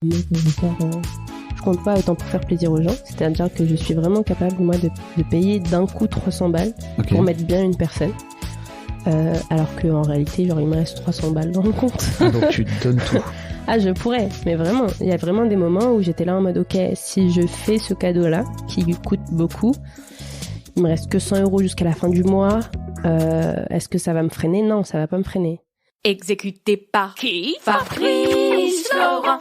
Moi, je compte pas autant pour faire plaisir aux gens, c'est-à-dire que je suis vraiment capable, moi, de payer d'un coup 300 balles pour mettre bien une personne. Alors qu'en réalité, genre, il me reste 300 balles dans le compte. Donc tu donnes tout. Ah, je pourrais, mais vraiment, il y a vraiment des moments où j'étais là en mode, ok, si je fais ce cadeau-là, qui coûte beaucoup, il me reste que 100 € jusqu'à la fin du mois, est-ce que ça va me freiner ? Non, ça va pas me freiner. Exécuté par qui ? Fabrice Florent.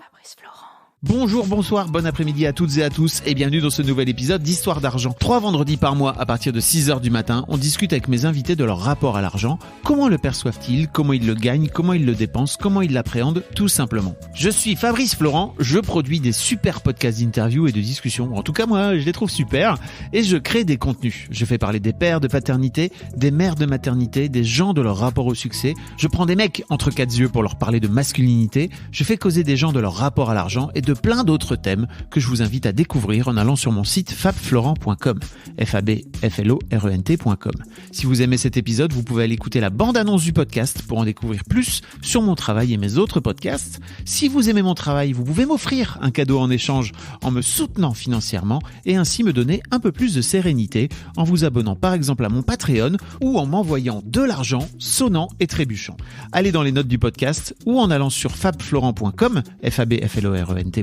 Bonjour, bonsoir, bon après-midi à toutes et à tous et bienvenue dans ce nouvel épisode d'Histoire d'argent. 3 vendredis par mois à partir de 6h du matin, on discute avec mes invités de leur rapport à l'argent, comment le perçoivent-ils, comment ils le gagnent, comment ils le dépensent, comment ils l'appréhendent, tout simplement. Je suis Fabrice Florent, je produis des super podcasts d'interviews et de discussions, en tout cas moi je les trouve super, et je crée des contenus. Je fais parler des pères de paternité, des mères de maternité, des gens de leur rapport au succès, je prends des mecs entre quatre yeux pour leur parler de masculinité, je fais causer des gens de leur rapport à l'argent et de plein d'autres thèmes que je vous invite à découvrir en allant sur mon site fabflorent.com, fabflorent.com. Si vous aimez cet épisode, vous pouvez aller écouter la bande-annonce du podcast pour en découvrir plus sur mon travail et mes autres podcasts. Si vous aimez mon travail, vous pouvez m'offrir un cadeau en échange en me soutenant financièrement et ainsi me donner un peu plus de sérénité en vous abonnant par exemple à mon Patreon ou en m'envoyant de l'argent sonnant et trébuchant. Allez dans les notes du podcast ou en allant sur fabflorent.com, fabflorent.com,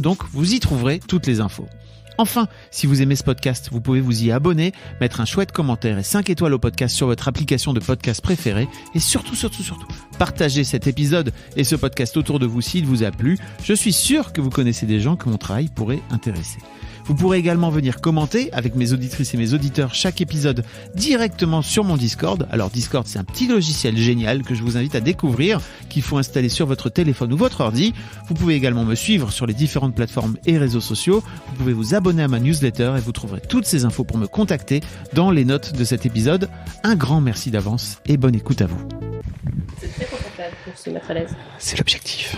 donc vous y trouverez toutes les infos. Enfin, si vous aimez ce podcast, vous pouvez vous y abonner, mettre un chouette commentaire et 5 étoiles au podcast sur votre application de podcast préférée et surtout, partagez cet épisode et ce podcast autour de vous s'il vous a plu. Je suis sûr que vous connaissez des gens que mon travail pourrait intéresser. Vous pourrez également venir commenter avec mes auditrices et mes auditeurs chaque épisode directement sur mon Discord. Alors Discord, c'est un petit logiciel génial que je vous invite à découvrir, qu'il faut installer sur votre téléphone ou votre ordi. Vous pouvez également me suivre sur les différentes plateformes et réseaux sociaux. Vous pouvez vous abonner à ma newsletter et vous trouverez toutes ces infos pour me contacter dans les notes de cet épisode. Un grand merci d'avance et bonne écoute à vous. C'est très confortable pour se mettre à l'aise. C'est l'objectif.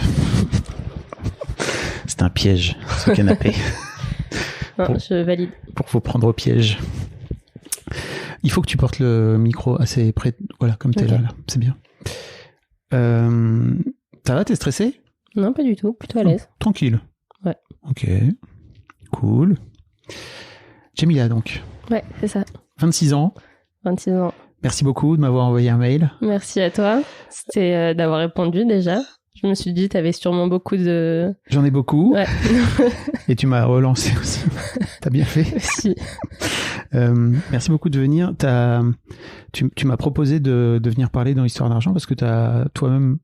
C'est un piège, ce canapé. Non, je valide. Pour vous prendre au piège. Il faut que tu portes le micro assez près. Voilà, comme t'es là. C'est bien. Ça va, t'es stressé ? Non, pas du tout. Plutôt à l'aise. Tranquille. Ouais. Ok. Cool. Jamila, donc. Ouais, c'est ça. 26 ans. 26 ans. Merci beaucoup de m'avoir envoyé un mail. Merci à toi. C'était d'avoir répondu déjà. Je me suis dit, t'avais sûrement beaucoup de... J'en ai beaucoup. Ouais. Et tu m'as relancé aussi. T'as bien fait. Si. Merci beaucoup de venir. Tu m'as proposé de venir parler dans l'histoire d'argent parce que t'as toi-même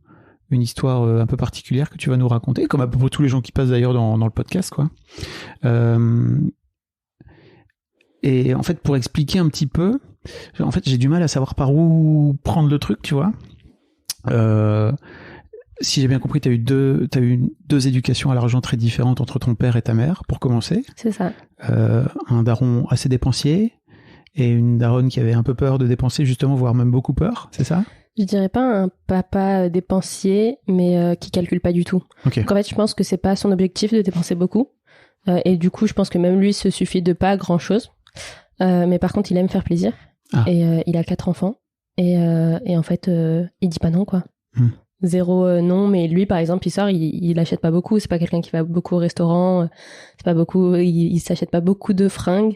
une histoire un peu particulière que tu vas nous raconter, comme à peu près tous les gens qui passent d'ailleurs dans le podcast, quoi. Et en fait, pour expliquer un petit peu, en fait, j'ai du mal à savoir par où prendre le truc, tu vois. Si j'ai bien compris, t'as eu deux éducations à l'argent très différentes entre ton père et ta mère, pour commencer. C'est ça. Un daron assez dépensier et une daronne qui avait un peu peur de dépenser, justement, voire même beaucoup peur, c'est ça ? Je dirais pas un papa dépensier, mais qui calcule pas du tout. Okay. Donc en fait, je pense que c'est pas son objectif de dépenser beaucoup. Et du coup, je pense que même lui se suffit de pas grand-chose. Mais par contre, il aime faire plaisir. Ah. Et il a 4 enfants. Et en fait, il dit pas non, quoi. 0 non, mais lui par exemple il sort, il achète pas beaucoup, c'est pas quelqu'un qui va beaucoup au restaurant, c'est pas beaucoup, il s'achète pas beaucoup de fringues,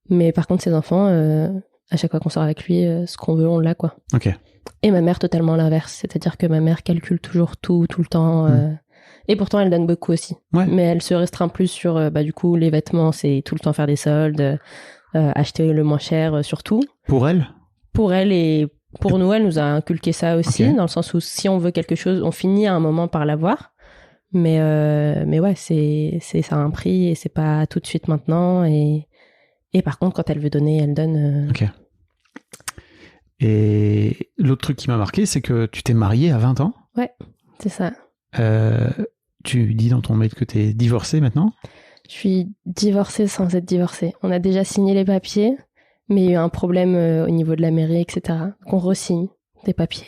mais par contre ses enfants, à chaque fois qu'on sort avec lui, ce qu'on veut on l'a, quoi. Ok. Et ma mère totalement l'inverse, c'est-à-dire que ma mère calcule toujours tout le temps, et pourtant elle donne beaucoup aussi. Ouais. Mais elle se restreint plus sur du coup les vêtements, c'est tout le temps faire des soldes, acheter le moins cher surtout. Pour elle et pour nous, elle nous a inculqué ça aussi, okay. Dans le sens où si on veut quelque chose, on finit à un moment par l'avoir. Mais ouais, ça a un prix et c'est pas tout de suite maintenant. Et par contre, quand elle veut donner, elle donne. Ok. Et l'autre truc qui m'a marqué, c'est que tu t'es mariée à 20 ans. Ouais, c'est ça. Tu dis dans ton mail que t'es divorcée maintenant ? Je suis divorcée sans être divorcée. On a déjà signé les papiers. Mais il y a eu un problème au niveau de la mairie, etc. Donc on re-signe des papiers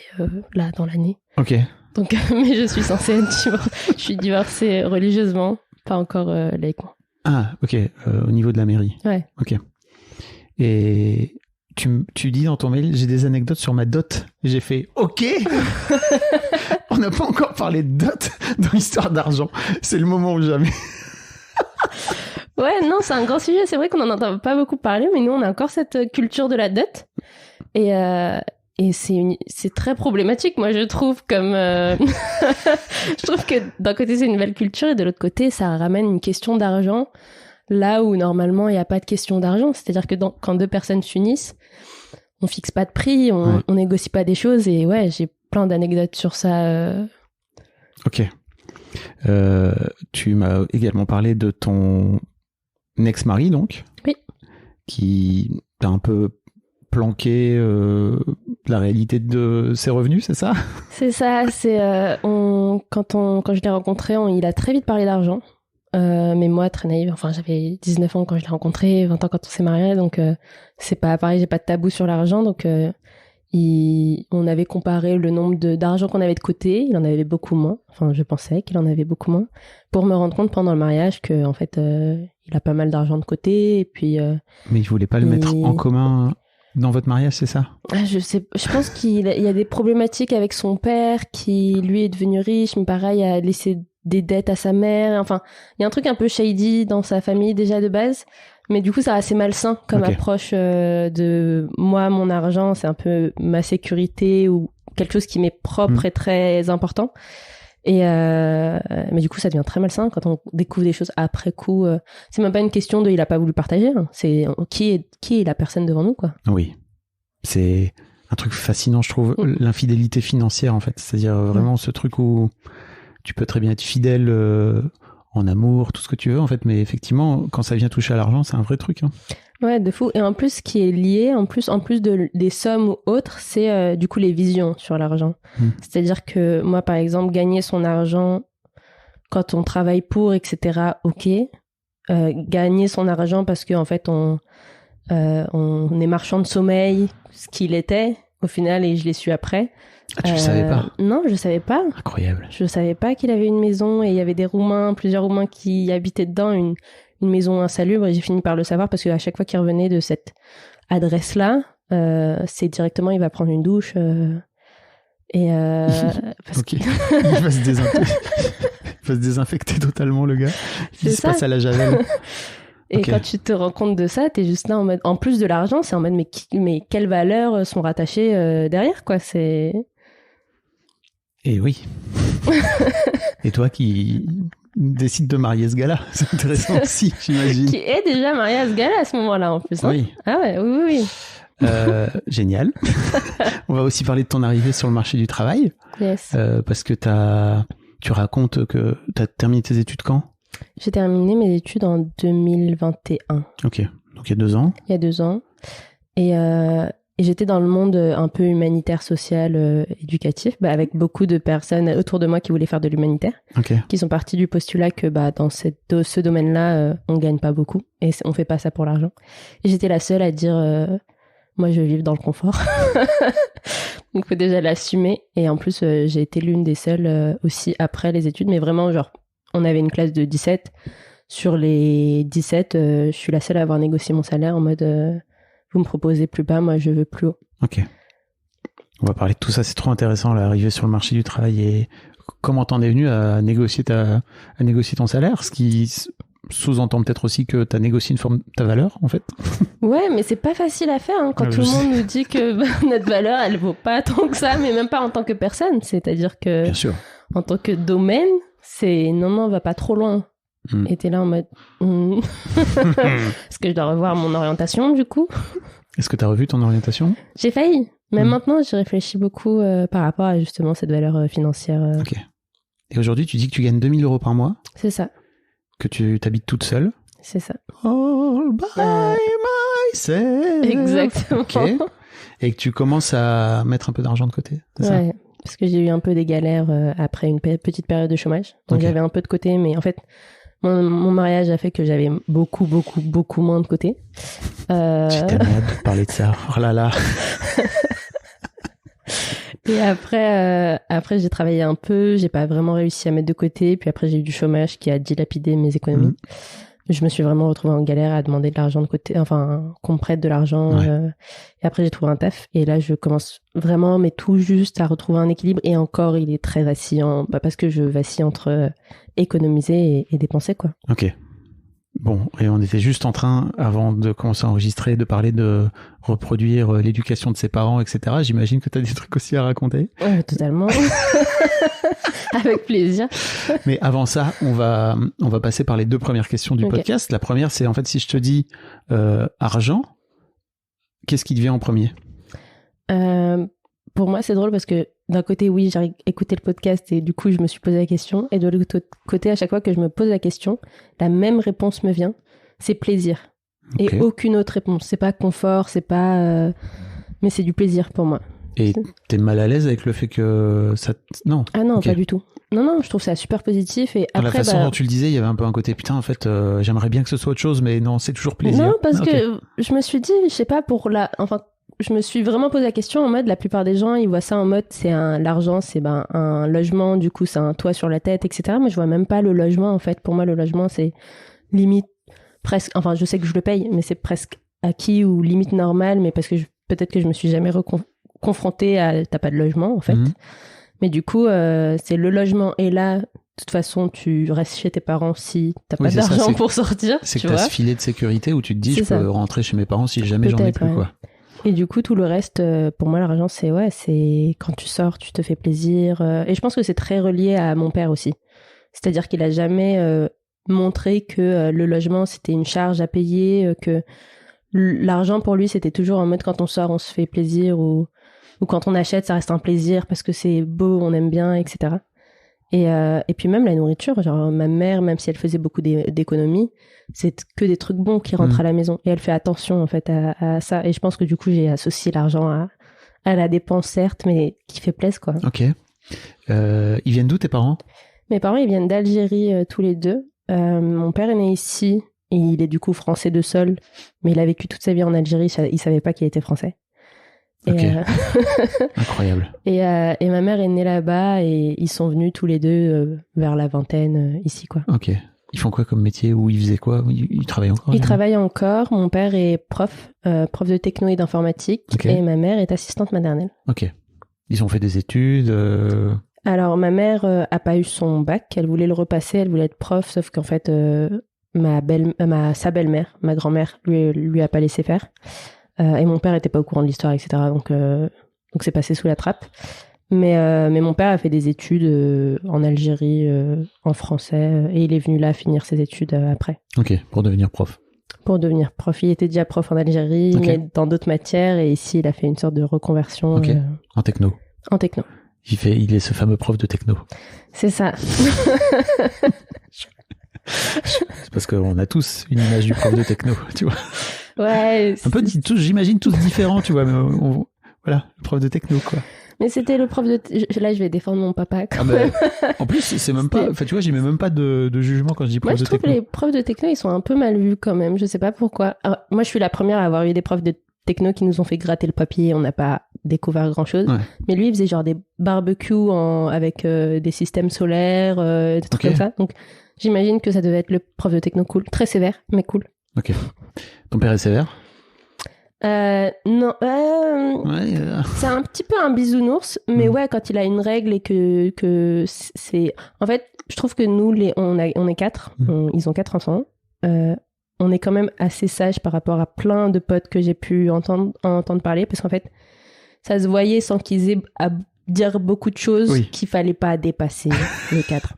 là dans l'année. Ok. Donc, mais je suis censée être je suis divorcée religieusement, pas encore laïquement. Ah, ok. Au niveau de la mairie. Ouais. Ok. Et tu dis dans ton mail, j'ai des anecdotes sur ma dot. J'ai fait OK. On n'a pas encore parlé de dot dans l'histoire d'argent. C'est le moment ou jamais. Ouais, non, c'est un grand sujet. C'est vrai qu'on n'en entend pas beaucoup parler, mais nous, on a encore cette culture de la dot. Et c'est très problématique, moi, je trouve, comme... je trouve que d'un côté, c'est une belle culture, et de l'autre côté, ça ramène une question d'argent, là où, normalement, il n'y a pas de question d'argent. C'est-à-dire que quand deux personnes s'unissent, on fixe pas de prix, on négocie pas des choses, et ouais, j'ai plein d'anecdotes sur ça. Ok. Tu m'as également parlé de ton ex-mari, donc. Oui. Qui t'a un peu planqué la réalité de ses revenus, c'est ça? C'est ça. Quand je l'ai rencontré, il a très vite parlé d'argent. Mais moi, très naïve, enfin, j'avais 19 ans quand je l'ai rencontré, 20 ans quand on s'est mariés, donc c'est pas pareil, j'ai pas de tabou sur l'argent, donc on avait comparé le nombre d'argent qu'on avait de côté, il en avait beaucoup moins, enfin je pensais qu'il en avait beaucoup moins, pour me rendre compte pendant le mariage que en fait il a pas mal d'argent de côté, et puis... Mais il voulait pas le mettre en commun dans votre mariage, c'est ça? Je pense qu'il y a des problématiques avec son père, qui lui est devenu riche, mais pareil, a laissé des dettes à sa mère, enfin il y a un truc un peu shady dans sa famille déjà de base. Mais du coup, c'est assez malsain comme approche de moi, mon argent, c'est un peu ma sécurité ou quelque chose qui m'est propre et très important. Et mais du coup, ça devient très malsain quand on découvre des choses après coup. C'est même pas une question de il a pas voulu partager. Hein. C'est qui est la personne devant nous, quoi. Oui, c'est un truc fascinant, je trouve, l'infidélité financière en fait. C'est-à-dire vraiment ce truc où tu peux très bien être fidèle. En amour, tout ce que tu veux en fait, mais effectivement quand ça vient toucher à l'argent, c'est un vrai truc. Ouais, de fou. Et en plus, ce qui est lié, en plus des sommes ou autres, c'est du coup les visions sur l'argent. C'est-à-dire que moi, par exemple, gagner son argent quand on travaille pour, etc., ok. Gagner son argent parce qu'en fait, on est marchand de sommeil, ce qu'il était au final, et je l'ai su après. Ah, tu le savais pas? Non, je savais pas. Incroyable. Je savais pas qu'il avait une maison, et il y avait plusieurs Roumains qui habitaient dedans, une maison insalubre, et j'ai fini par le savoir parce qu'à chaque fois qu'il revenait de cette adresse-là, c'est directement, il va prendre une douche, parce il va se désinfecter totalement, le gars. Il se passe à la javel. Et quand tu te rends compte de ça, t'es juste là en mode, en plus de l'argent, c'est en mode, mais quelles valeurs sont rattachées derrière, quoi. C'est... Et oui. Et toi qui décides de marier ce gars-là, c'est intéressant aussi, j'imagine. Qui est déjà marié à ce gars-là à ce moment-là, en plus. Hein. Oui. Ah ouais, oui. Génial. On va aussi parler de ton arrivée sur le marché du travail. Yes. Parce que tu racontes que tu as terminé tes études quand? J'ai terminé mes études en 2021. Ok, donc il y a 2 ans. Il y a 2 ans. Et j'étais dans le monde un peu humanitaire, social, éducatif, avec beaucoup de personnes autour de moi qui voulaient faire de l'humanitaire, qui sont partis du postulat que dans ce domaine-là, on gagne pas beaucoup et on fait pas ça pour l'argent. Et j'étais la seule à dire, moi je veux vivre dans le confort. Donc faut déjà l'assumer. Et en plus, j'ai été l'une des seules aussi après les études, mais vraiment genre, on avait une classe de 17. Sur les 17, je suis la seule à avoir négocié mon salaire en mode... vous me proposez plus bas, moi je veux plus haut. Ok. On va parler de tout ça, c'est trop intéressant, l'arrivée sur le marché du travail et comment t'en es venu à négocier ton salaire, ce qui sous-entend peut-être aussi que t'as négocié ta valeur en fait. Ouais, mais c'est pas facile à faire quand tout le monde nous dit que notre valeur elle vaut pas tant que ça, mais même pas en tant que personne. C'est-à-dire que bien sûr. En tant que domaine, c'est non, on va pas trop loin. Et t'es là en mode est-ce que je dois revoir mon orientation du coup? Est-ce que t'as revu ton orientation? J'ai failli, mais maintenant j'y réfléchis beaucoup par rapport à justement cette valeur financière. Ok. Et aujourd'hui tu dis que tu gagnes 2 000 € par mois? C'est ça. Que tu t'habites toute seule? C'est ça. All by myself. Exactement. Okay. Et que tu commences à mettre un peu d'argent de côté, c'est ça? Parce que j'ai eu un peu des galères après une petite période de chômage. Donc j'avais un peu de côté, mais en fait mon mariage a fait que j'avais beaucoup moins de côté. J'ai tellement hâte de parler de ça. Oh là là. Et après j'ai travaillé un peu, j'ai pas vraiment réussi à mettre de côté, puis après j'ai eu du chômage qui a dilapidé mes économies. je me suis vraiment retrouvée en galère à demander de l'argent de côté, enfin, qu'on me prête de l'argent. Et après, j'ai trouvé un taf. Et là, je commence vraiment, mais tout juste à retrouver un équilibre. Et encore, il est très vacillant, parce que je vacille entre économiser et dépenser, quoi. Ok. Bon, et on était juste en train, avant de commencer à enregistrer, de parler de reproduire l'éducation de ses parents, etc. J'imagine que tu as des trucs aussi à raconter. Totalement. Avec plaisir. Mais avant ça, on va passer par les 2 premières questions du podcast. La première, c'est en fait, si je te dis argent, qu'est-ce qui te vient en premier ? Pour moi, c'est drôle parce que d'un côté, oui, j'ai écouté le podcast et du coup, je me suis posé la question. Et de l'autre côté, à chaque fois que je me pose la question, la même réponse me vient. C'est plaisir. Okay. Et aucune autre réponse. C'est pas confort, c'est pas... mais c'est du plaisir pour moi. Et t'es mal à l'aise avec le fait que ça... Non. Ah non, pas du tout. Non, je trouve ça super positif. Et après, la façon dont tu le disais, il y avait un peu un côté, putain, en fait, j'aimerais bien que ce soit autre chose, mais non, c'est toujours plaisir. Non, parce que je me suis dit, je sais pas, je me suis vraiment posé la question en mode, la plupart des gens, ils voient ça en mode, l'argent, c'est un logement, du coup, c'est un toit sur la tête, etc. Moi, je vois même pas le logement, en fait. Pour moi, le logement, c'est limite presque, enfin, je sais que je le paye, mais c'est presque acquis ou limite normal, mais parce que peut-être que je me suis jamais confrontée à, t'as pas de logement, en fait. Mais du coup, c'est le logement. Et là, de toute façon, tu restes chez tes parents si t'as pas d'argent pour sortir. C'est que t'as ce filet de sécurité où tu te dis, je peux rentrer chez mes parents si jamais j'en ai plus, quoi. Et du coup, tout le reste, pour moi, l'argent, c'est quand tu sors, tu te fais plaisir. Et je pense que c'est très relié à mon père aussi. C'est-à-dire qu'il a jamais montré que le logement, c'était une charge à payer, que l'argent, pour lui, c'était toujours en mode quand on sort, on se fait plaisir, ou quand on achète, ça reste un plaisir parce que c'est beau, on aime bien, etc. Et puis même la nourriture, genre ma mère, même si elle faisait beaucoup d'économies, c'est que des trucs bons qui rentrent à la maison. Et elle fait attention en fait à ça. Et je pense que du coup, j'ai associé l'argent à la dépense, certes, mais qui fait plaisir, quoi. Ok. Ils viennent d'où tes parents ? Mes parents, ils viennent d'Algérie tous les deux. Mon père est né ici et il est du coup français de sol, mais il a vécu toute sa vie en Algérie. Il savait pas qu'il était français. Okay. Incroyable. Et ma mère est née là-bas et ils sont venus tous les deux vers la vingtaine ici, quoi. Ok. Ils font quoi comme métier ou ils faisaient quoi ? Ils travaillent encore ? Ils travaillent encore. Mon père est prof de techno et d'informatique. Okay. Et ma mère est assistante maternelle. Ok. Ils ont fait des études Alors, ma mère a pas eu son bac. Elle voulait le repasser. Elle voulait être prof, sauf qu'en fait, sa belle-mère, ma grand-mère, lui a pas laissé faire. Et mon père était pas au courant de l'histoire, etc. Donc c'est passé sous la trappe. Mais mon père a fait des études en Algérie, en français, et il est venu là finir ses études après. Ok, pour devenir prof. Pour devenir prof. Il était déjà prof en Algérie, mais dans d'autres matières, et ici, il a fait une sorte de reconversion. Ok, en techno. En techno. Il est ce fameux prof de techno. C'est ça. C'est parce qu'on a tous une image du prof de techno, tu vois. Ouais. Un peu, j'imagine tous différents, tu vois, mais voilà, le prof de techno, quoi. Mais c'était le prof de... Là, je vais défendre mon papa, quand même. En plus, c'est même pas... Enfin, tu vois, j'y mets même pas de jugement quand je dis prof de techno. Moi, je trouve que les profs de techno, ils sont un peu mal vus, quand même. Je sais pas pourquoi. Alors, moi, je suis la première à avoir eu des profs de techno qui nous ont fait gratter le papier. On n'a pas découvert grand-chose. Ouais. Mais lui, il faisait genre des barbecues avec des systèmes solaires, des trucs comme ça. Donc, j'imagine que ça devait être le prof de techno cool. Très sévère, mais cool. Ok. Ton père est sévère ? Non. C'est un petit peu un bisounours, mais ouais, quand il a une règle et que c'est... En fait, je trouve que nous, on est 4, ils ont 4 enfants. On est quand même assez sages par rapport à plein de potes que j'ai pu entendre parler, parce qu'en fait, ça se voyait sans qu'ils aient à dire beaucoup de choses qu'il fallait pas dépasser le 4.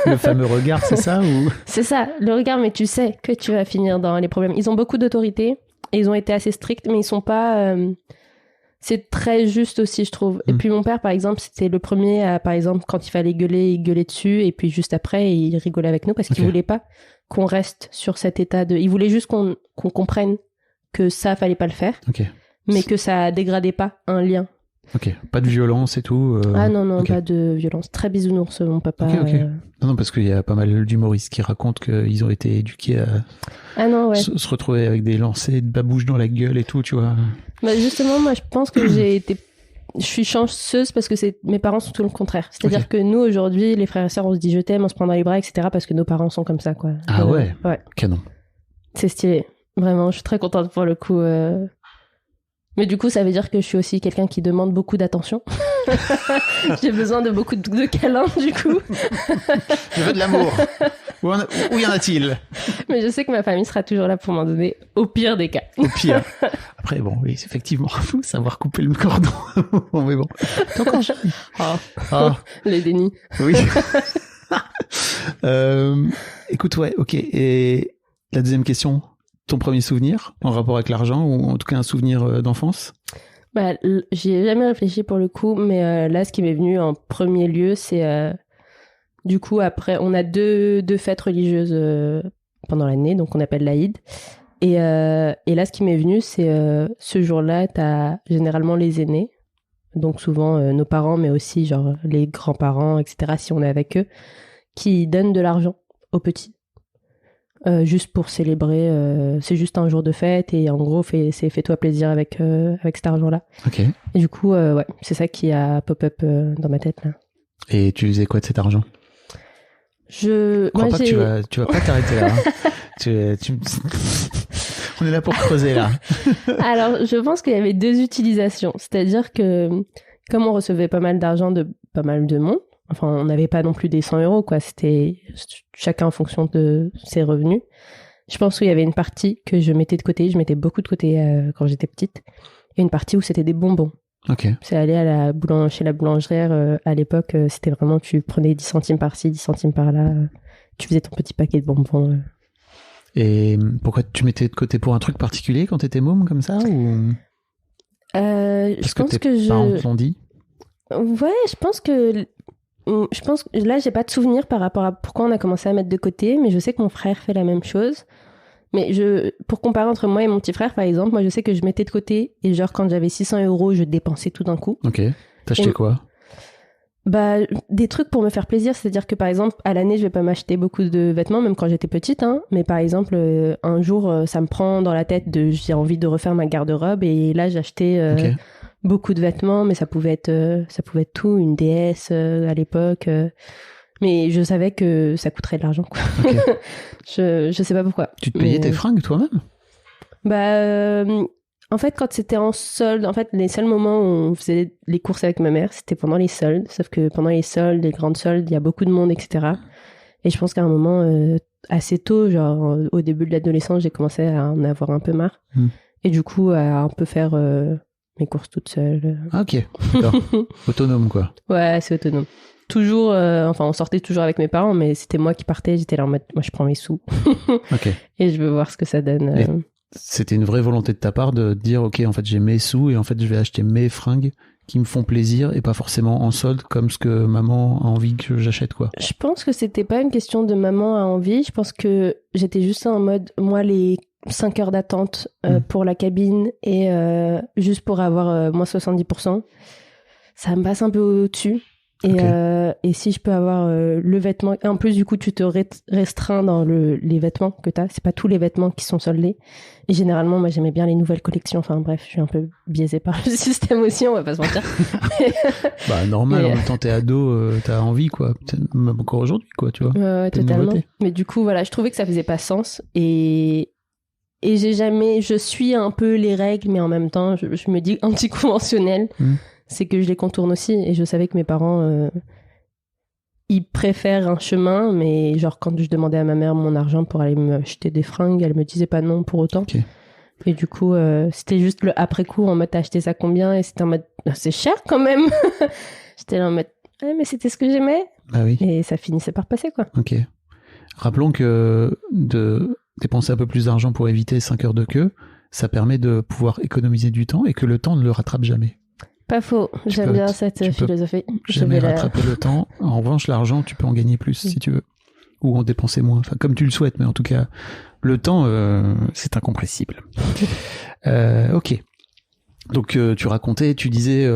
Le fameux regard, c'est ça ou... C'est ça, le regard, mais tu sais que tu vas finir dans les problèmes. Ils ont beaucoup d'autorité et ils ont été assez stricts, mais ils sont pas... C'est très juste aussi, je trouve. Et puis mon père, par exemple, c'était le premier à, par exemple, quand il fallait gueuler, il gueulait dessus, et puis juste après, il rigolait avec nous parce qu'il voulait pas qu'on reste sur cet état de... Il voulait juste qu'on comprenne que ça, fallait pas le faire, mais que ça dégradait pas un lien. Ok, pas de violence et tout Ah non, pas de violence. Très bisounours, mon papa. Ok. Non, parce qu'il y a pas mal d'humoristes qui racontent qu'ils ont été éduqués à se retrouver avec des lancers de babouches dans la gueule et tout, tu vois. Bah justement, moi, je pense que j'ai été je suis chanceuse parce que mes parents sont tout le contraire. C'est-à-dire que nous, aujourd'hui, les frères et sœurs, on se dit je t'aime, on se prend dans les bras, etc. parce que nos parents sont comme ça, quoi. Ah ouais. Canon. C'est stylé. Vraiment, je suis très contente pour le coup. Mais du coup, ça veut dire que je suis aussi quelqu'un qui demande beaucoup d'attention. J'ai besoin de beaucoup de câlins, du coup. Je veux de l'amour. Où y en a-t-il? Mais je sais que ma famille sera toujours là pour m'en donner, au pire des cas. Au pire. Après, bon, oui, effectivement, faut savoir couper le cordon. Bon, mais bon. T'es encore jeune. Les dénis. Oui. Écoute, ouais, ok. Et la deuxième question, ton premier souvenir en rapport avec l'argent, ou en tout cas un souvenir d'enfance? Bah, j'y ai jamais réfléchi pour le coup, mais là, ce qui m'est venu en premier lieu, c'est du coup, après, on a deux fêtes religieuses pendant l'année, donc on appelle l'Aïd. Et là, ce qui m'est venu, c'est ce jour-là, t'as généralement les aînés, donc souvent nos parents, mais aussi genre les grands-parents, etc., si on est avec eux, qui donnent de l'argent aux petits. Juste pour célébrer, c'est juste un jour de fête et en gros fais-toi plaisir avec cet argent-là. Ok. Et du coup, ouais, c'est ça qui a pop-up dans ma tête là. Et tu faisais quoi de cet argent? Je crois pas que tu vas pas t'arrêter là. On est là pour creuser là. Alors, je pense qu'il y avait deux utilisations, c'est-à-dire que comme on recevait pas mal d'argent de pas mal de monde. Enfin, on n'avait pas non plus des 100 €, quoi. C'était chacun en fonction de ses revenus. Je pense qu'il y avait une partie que je mettais de côté. Je mettais beaucoup de côté quand j'étais petite. Et une partie où c'était des bonbons. Ok. C'est aller à chez la boulangère à l'époque. C'était vraiment, tu prenais 10 centimes par-ci, 10 centimes par-là. Tu faisais ton petit paquet de bonbons. Et pourquoi tu mettais de côté pour un truc particulier quand t'étais môme comme ça ou... je pense que tes parents te l'ont dit? Ouais, je pense que là, j'ai pas de souvenir par rapport à pourquoi on a commencé à mettre de côté, mais je sais que mon frère fait la même chose. Mais pour comparer entre moi et mon petit frère, par exemple, moi, je sais que je mettais de côté et genre, quand j'avais 600 €, je dépensais tout d'un coup. Ok. T'achetais quoi? Bah, des trucs pour me faire plaisir. C'est-à-dire que, par exemple, à l'année, je vais pas m'acheter beaucoup de vêtements, même quand j'étais petite, hein. Mais par exemple, un jour, ça me prend dans la tête j'ai envie de refaire ma garde-robe et là, j'achetais beaucoup de vêtements, mais ça pouvait être tout, une déesse à l'époque. Mais je savais que ça coûterait de l'argent, quoi. Okay. je sais pas pourquoi. Tu te payais tes fringues toi-même? Bah, en fait, quand c'était en solde, en fait, les seuls moments où on faisait les courses avec ma mère, c'était pendant les soldes. Sauf que pendant les soldes, les grandes soldes, il y a beaucoup de monde, etc. Et je pense qu'à un moment, assez tôt, genre au début de l'adolescence, j'ai commencé à en avoir un peu marre. Et du coup, à un peu faire mes courses toute seule. Ah, ok, d'accord. Autonome, quoi. Ouais, c'est autonome. Toujours, enfin, on sortait toujours avec mes parents, mais c'était moi qui partais. J'étais là en mode, moi, je prends mes sous. Ok. Et je veux voir ce que ça donne. C'était une vraie volonté de ta part de dire, ok, en fait, j'ai mes sous et en fait, je vais acheter mes fringues qui me font plaisir et pas forcément en solde comme ce que maman a envie que j'achète, quoi. Je pense que c'était pas une question de maman a envie. Je pense que j'étais juste en mode, moi, les 5 heures d'attente pour la cabine et juste pour avoir moins 70%, ça me passe un peu au-dessus. Et si je peux avoir le vêtement, et en plus du coup tu te restreins dans les vêtements que t'as, c'est pas tous les vêtements qui sont soldés. Et généralement moi j'aimais bien les nouvelles collections, enfin bref, je suis un peu biaisée par le système aussi, on va pas se mentir. Bah normal, en même temps t'es ado, t'as envie quoi, même encore aujourd'hui quoi, tu vois. Ouais, totalement. Mais du coup voilà, je trouvais que ça faisait pas sens et je suis un peu les règles, mais en même temps je me dis anticonventionnel. C'est que je les contourne aussi et je savais que mes parents ils préfèrent un chemin, mais genre quand je demandais à ma mère mon argent pour aller me acheter des fringues, elle me disait pas non pour autant. Okay. Et du coup c'était juste le après coup en mode t'as acheté ça combien, et c'était en mode c'est cher quand même. J'étais là en mode mais c'était ce que j'aimais. Ah oui. Et ça finissait par passer quoi. Ok. Rappelons que de dépenser un peu plus d'argent pour éviter 5 heures de queue, ça permet de pouvoir économiser du temps et que le temps ne le rattrape jamais. Pas faux, j'aime bien cette philosophie. Jamais rattraper le temps. En revanche, l'argent, tu peux en gagner plus si tu veux. Ou en dépenser moins. Enfin, comme tu le souhaites, mais en tout cas, le temps, c'est incompressible. Ok. Donc, tu racontais, tu disais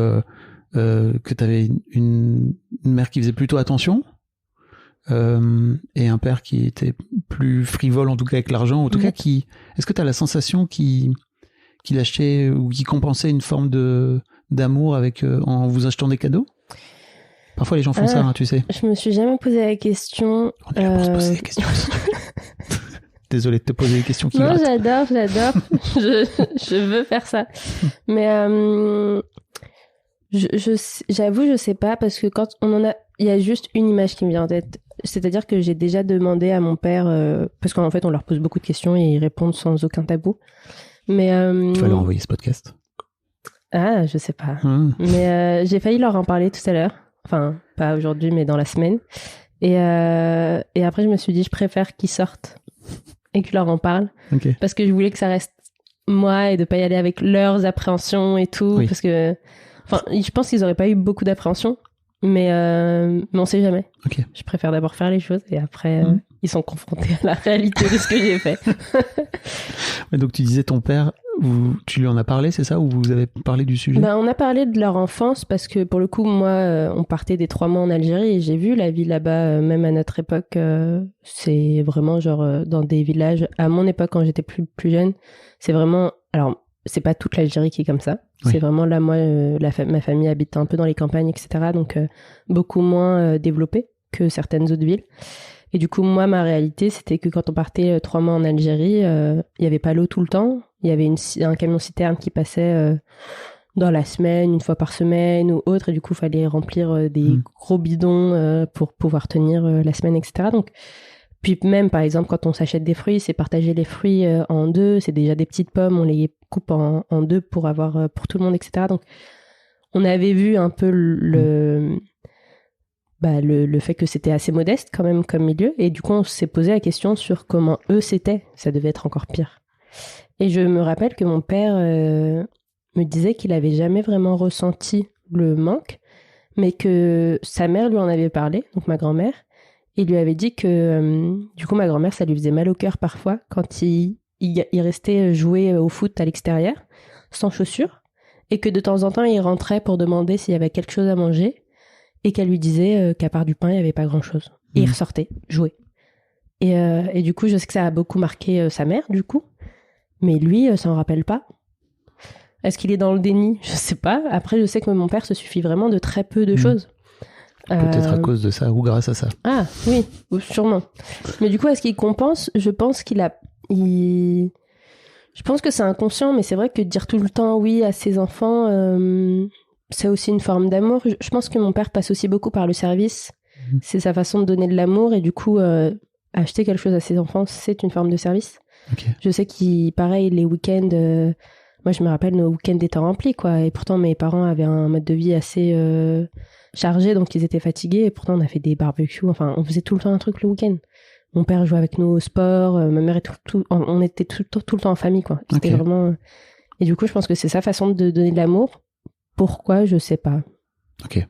que tu avais une mère qui faisait plutôt attention et un père qui était plus frivole, en tout cas avec l'argent. En tout cas, est-ce que tu as la sensation qu'il achetait ou qu'il compensait une forme de d'amour en vous achetant des cadeaux? Parfois, les gens font ça, tu sais. Je me suis jamais posé la question. On est là pour se poser des questions, si tu veux. Désolé de te poser des questions qui Non, grattent. j'adore. je veux faire ça. Mais j'avoue, je sais pas, parce que quand il y a juste une image qui me vient en tête. C'est-à-dire que j'ai déjà demandé à mon père, parce qu'en fait, on leur pose beaucoup de questions et ils répondent sans aucun tabou. Mais tu vas leur envoyer ce podcast? Ah, je sais pas. Mais j'ai failli leur en parler tout à l'heure. Enfin, pas aujourd'hui, mais dans la semaine. Et après, je me suis dit, je préfère qu'ils sortent et que je leur en parle. Okay. Parce que je voulais que ça reste moi et de pas y aller avec leurs appréhensions et tout. Oui. Parce que, enfin, je pense qu'ils auraient pas eu beaucoup d'appréhensions. Mais on sait jamais. Okay. Je préfère d'abord faire les choses et après ils sont confrontés à la réalité de ce que j'ai fait. Ouais, donc tu disais ton père, tu lui en as parlé, c'est ça, ou vous avez parlé du sujet? On a parlé de leur enfance parce que pour le coup moi on partait des 3 mois en Algérie et j'ai vu la vie là-bas, même à notre époque c'est vraiment genre dans des villages, à mon époque quand j'étais plus jeune, c'est vraiment, alors c'est pas toute l'Algérie qui est comme ça. Oui. C'est vraiment là, moi, ma famille habite un peu dans les campagnes, etc. Donc, beaucoup moins développé que certaines autres villes. Et du coup, moi, ma réalité, c'était que quand on partait 3 mois en Algérie, il n'y avait pas l'eau tout le temps. Il y avait un camion-citerne qui passait dans la semaine, une fois par semaine ou autre. Et du coup, il fallait remplir des gros bidons pour pouvoir tenir la semaine, etc. Donc, puis même, par exemple, quand on s'achète des fruits, c'est partager les fruits en 2. C'est déjà des petites pommes, on les coupe en 2 pour avoir pour tout le monde, etc. Donc, on avait vu un peu le fait que c'était assez modeste quand même comme milieu. Et du coup, on s'est posé la question sur comment eux c'était. Ça devait être encore pire. Et je me rappelle que mon père me disait qu'il n'avait jamais vraiment ressenti le manque, mais que sa mère lui en avait parlé, donc ma grand-mère. Il lui avait dit que, du coup, ma grand-mère, ça lui faisait mal au cœur parfois quand il restait jouer au foot à l'extérieur, sans chaussures, et que de temps en temps, il rentrait pour demander s'il y avait quelque chose à manger, et qu'elle lui disait qu'à part du pain, il n'y avait pas grand-chose. Et il ressortait, jouer. Et du coup, je sais que ça a beaucoup marqué sa mère, du coup, mais lui, ça n'en rappelle pas. Est-ce qu'il est dans le déni? Je sais pas. Après, je sais que mon père se suffit vraiment de très peu de choses. Peut-être à cause de ça ou grâce à ça. Ah oui, sûrement. Mais du coup, est-ce qu'il compense? Je pense je pense que c'est inconscient, mais c'est vrai que dire tout le temps oui à ses enfants, c'est aussi une forme d'amour. Je pense que mon père passe aussi beaucoup par le service. C'est sa façon de donner de l'amour et du coup, acheter quelque chose à ses enfants, c'est une forme de service. Okay. Je sais pareil, les week-ends, moi je me rappelle, nos week-ends étaient remplis, quoi. Et pourtant, mes parents avaient un mode de vie assez chargé, donc ils étaient fatigués. Et pourtant, on a fait des barbecues. Enfin, on faisait tout le temps un truc le week-end. Mon père jouait avec nous au sport. Ma mère on était tout le temps en famille, quoi. C'était vraiment. Et du coup, je pense que c'est sa façon de donner de l'amour. Pourquoi, je sais pas. Ok.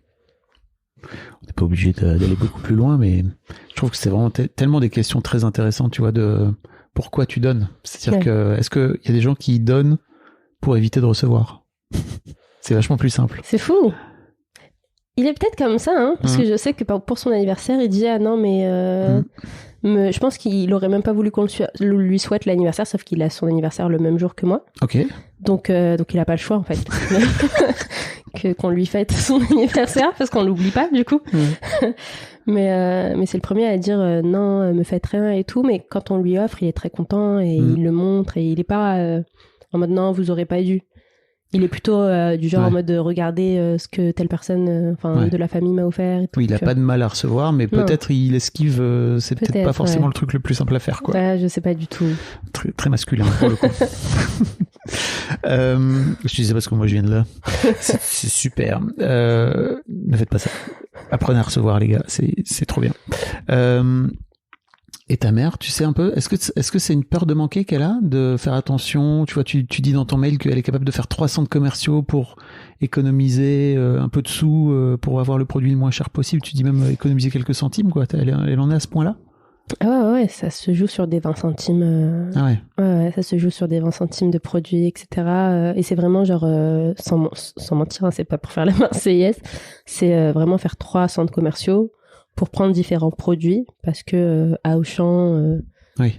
On n'est pas obligé d'aller beaucoup plus loin, mais je trouve que c'est vraiment tellement des questions très intéressantes, tu vois, de pourquoi tu donnes. C'est-à-dire que, est-ce qu'il y a des gens qui donnent pour éviter de recevoir? C'est vachement plus simple. C'est fou. Il est peut-être comme ça, hein, parce que je sais que pour son anniversaire, il disait, ah non, mais je pense qu'il aurait même pas voulu qu'on lui souhaite l'anniversaire, sauf qu'il a son anniversaire le même jour que moi. Ok. Donc il a pas le choix, en fait. qu'on lui fête son anniversaire, parce qu'on l'oublie pas, du coup. Mais c'est le premier à dire non, me faites rien et tout, mais quand on lui offre, il est très content et il le montre et il est pas en mode non, vous aurez pas dû. Il est plutôt du genre en mode regardez ce que telle personne de la famille m'a offert et tout. Oui, il a pas de mal à recevoir, mais peut-être il esquive, c'est peut-être pas forcément le truc le plus simple à faire, quoi. Ouais, je sais pas du tout. Très, très masculin pour le coup. Je disais parce que moi je viens de là. C'est super. Ne faites pas ça. Apprenez à recevoir, les gars, c'est trop bien. Et ta mère, tu sais un peu, est-ce que c'est une peur de manquer qu'elle a, de faire attention? Tu vois, tu dis dans ton mail qu'elle est capable de faire 3 centres commerciaux pour économiser un peu de sous pour avoir le produit le moins cher possible. Tu dis même économiser quelques centimes, quoi. Elle en est à ce point-là? Ah ouais, ça se joue sur des 20 centimes. Ah ouais. Ouais, ça se joue sur des 20 centimes de produits, etc. Et c'est vraiment genre, sans mentir, hein, c'est pas pour faire la Marseillaise, c'est vraiment faire 3 centres commerciaux pour prendre différents produits, parce que à Auchan,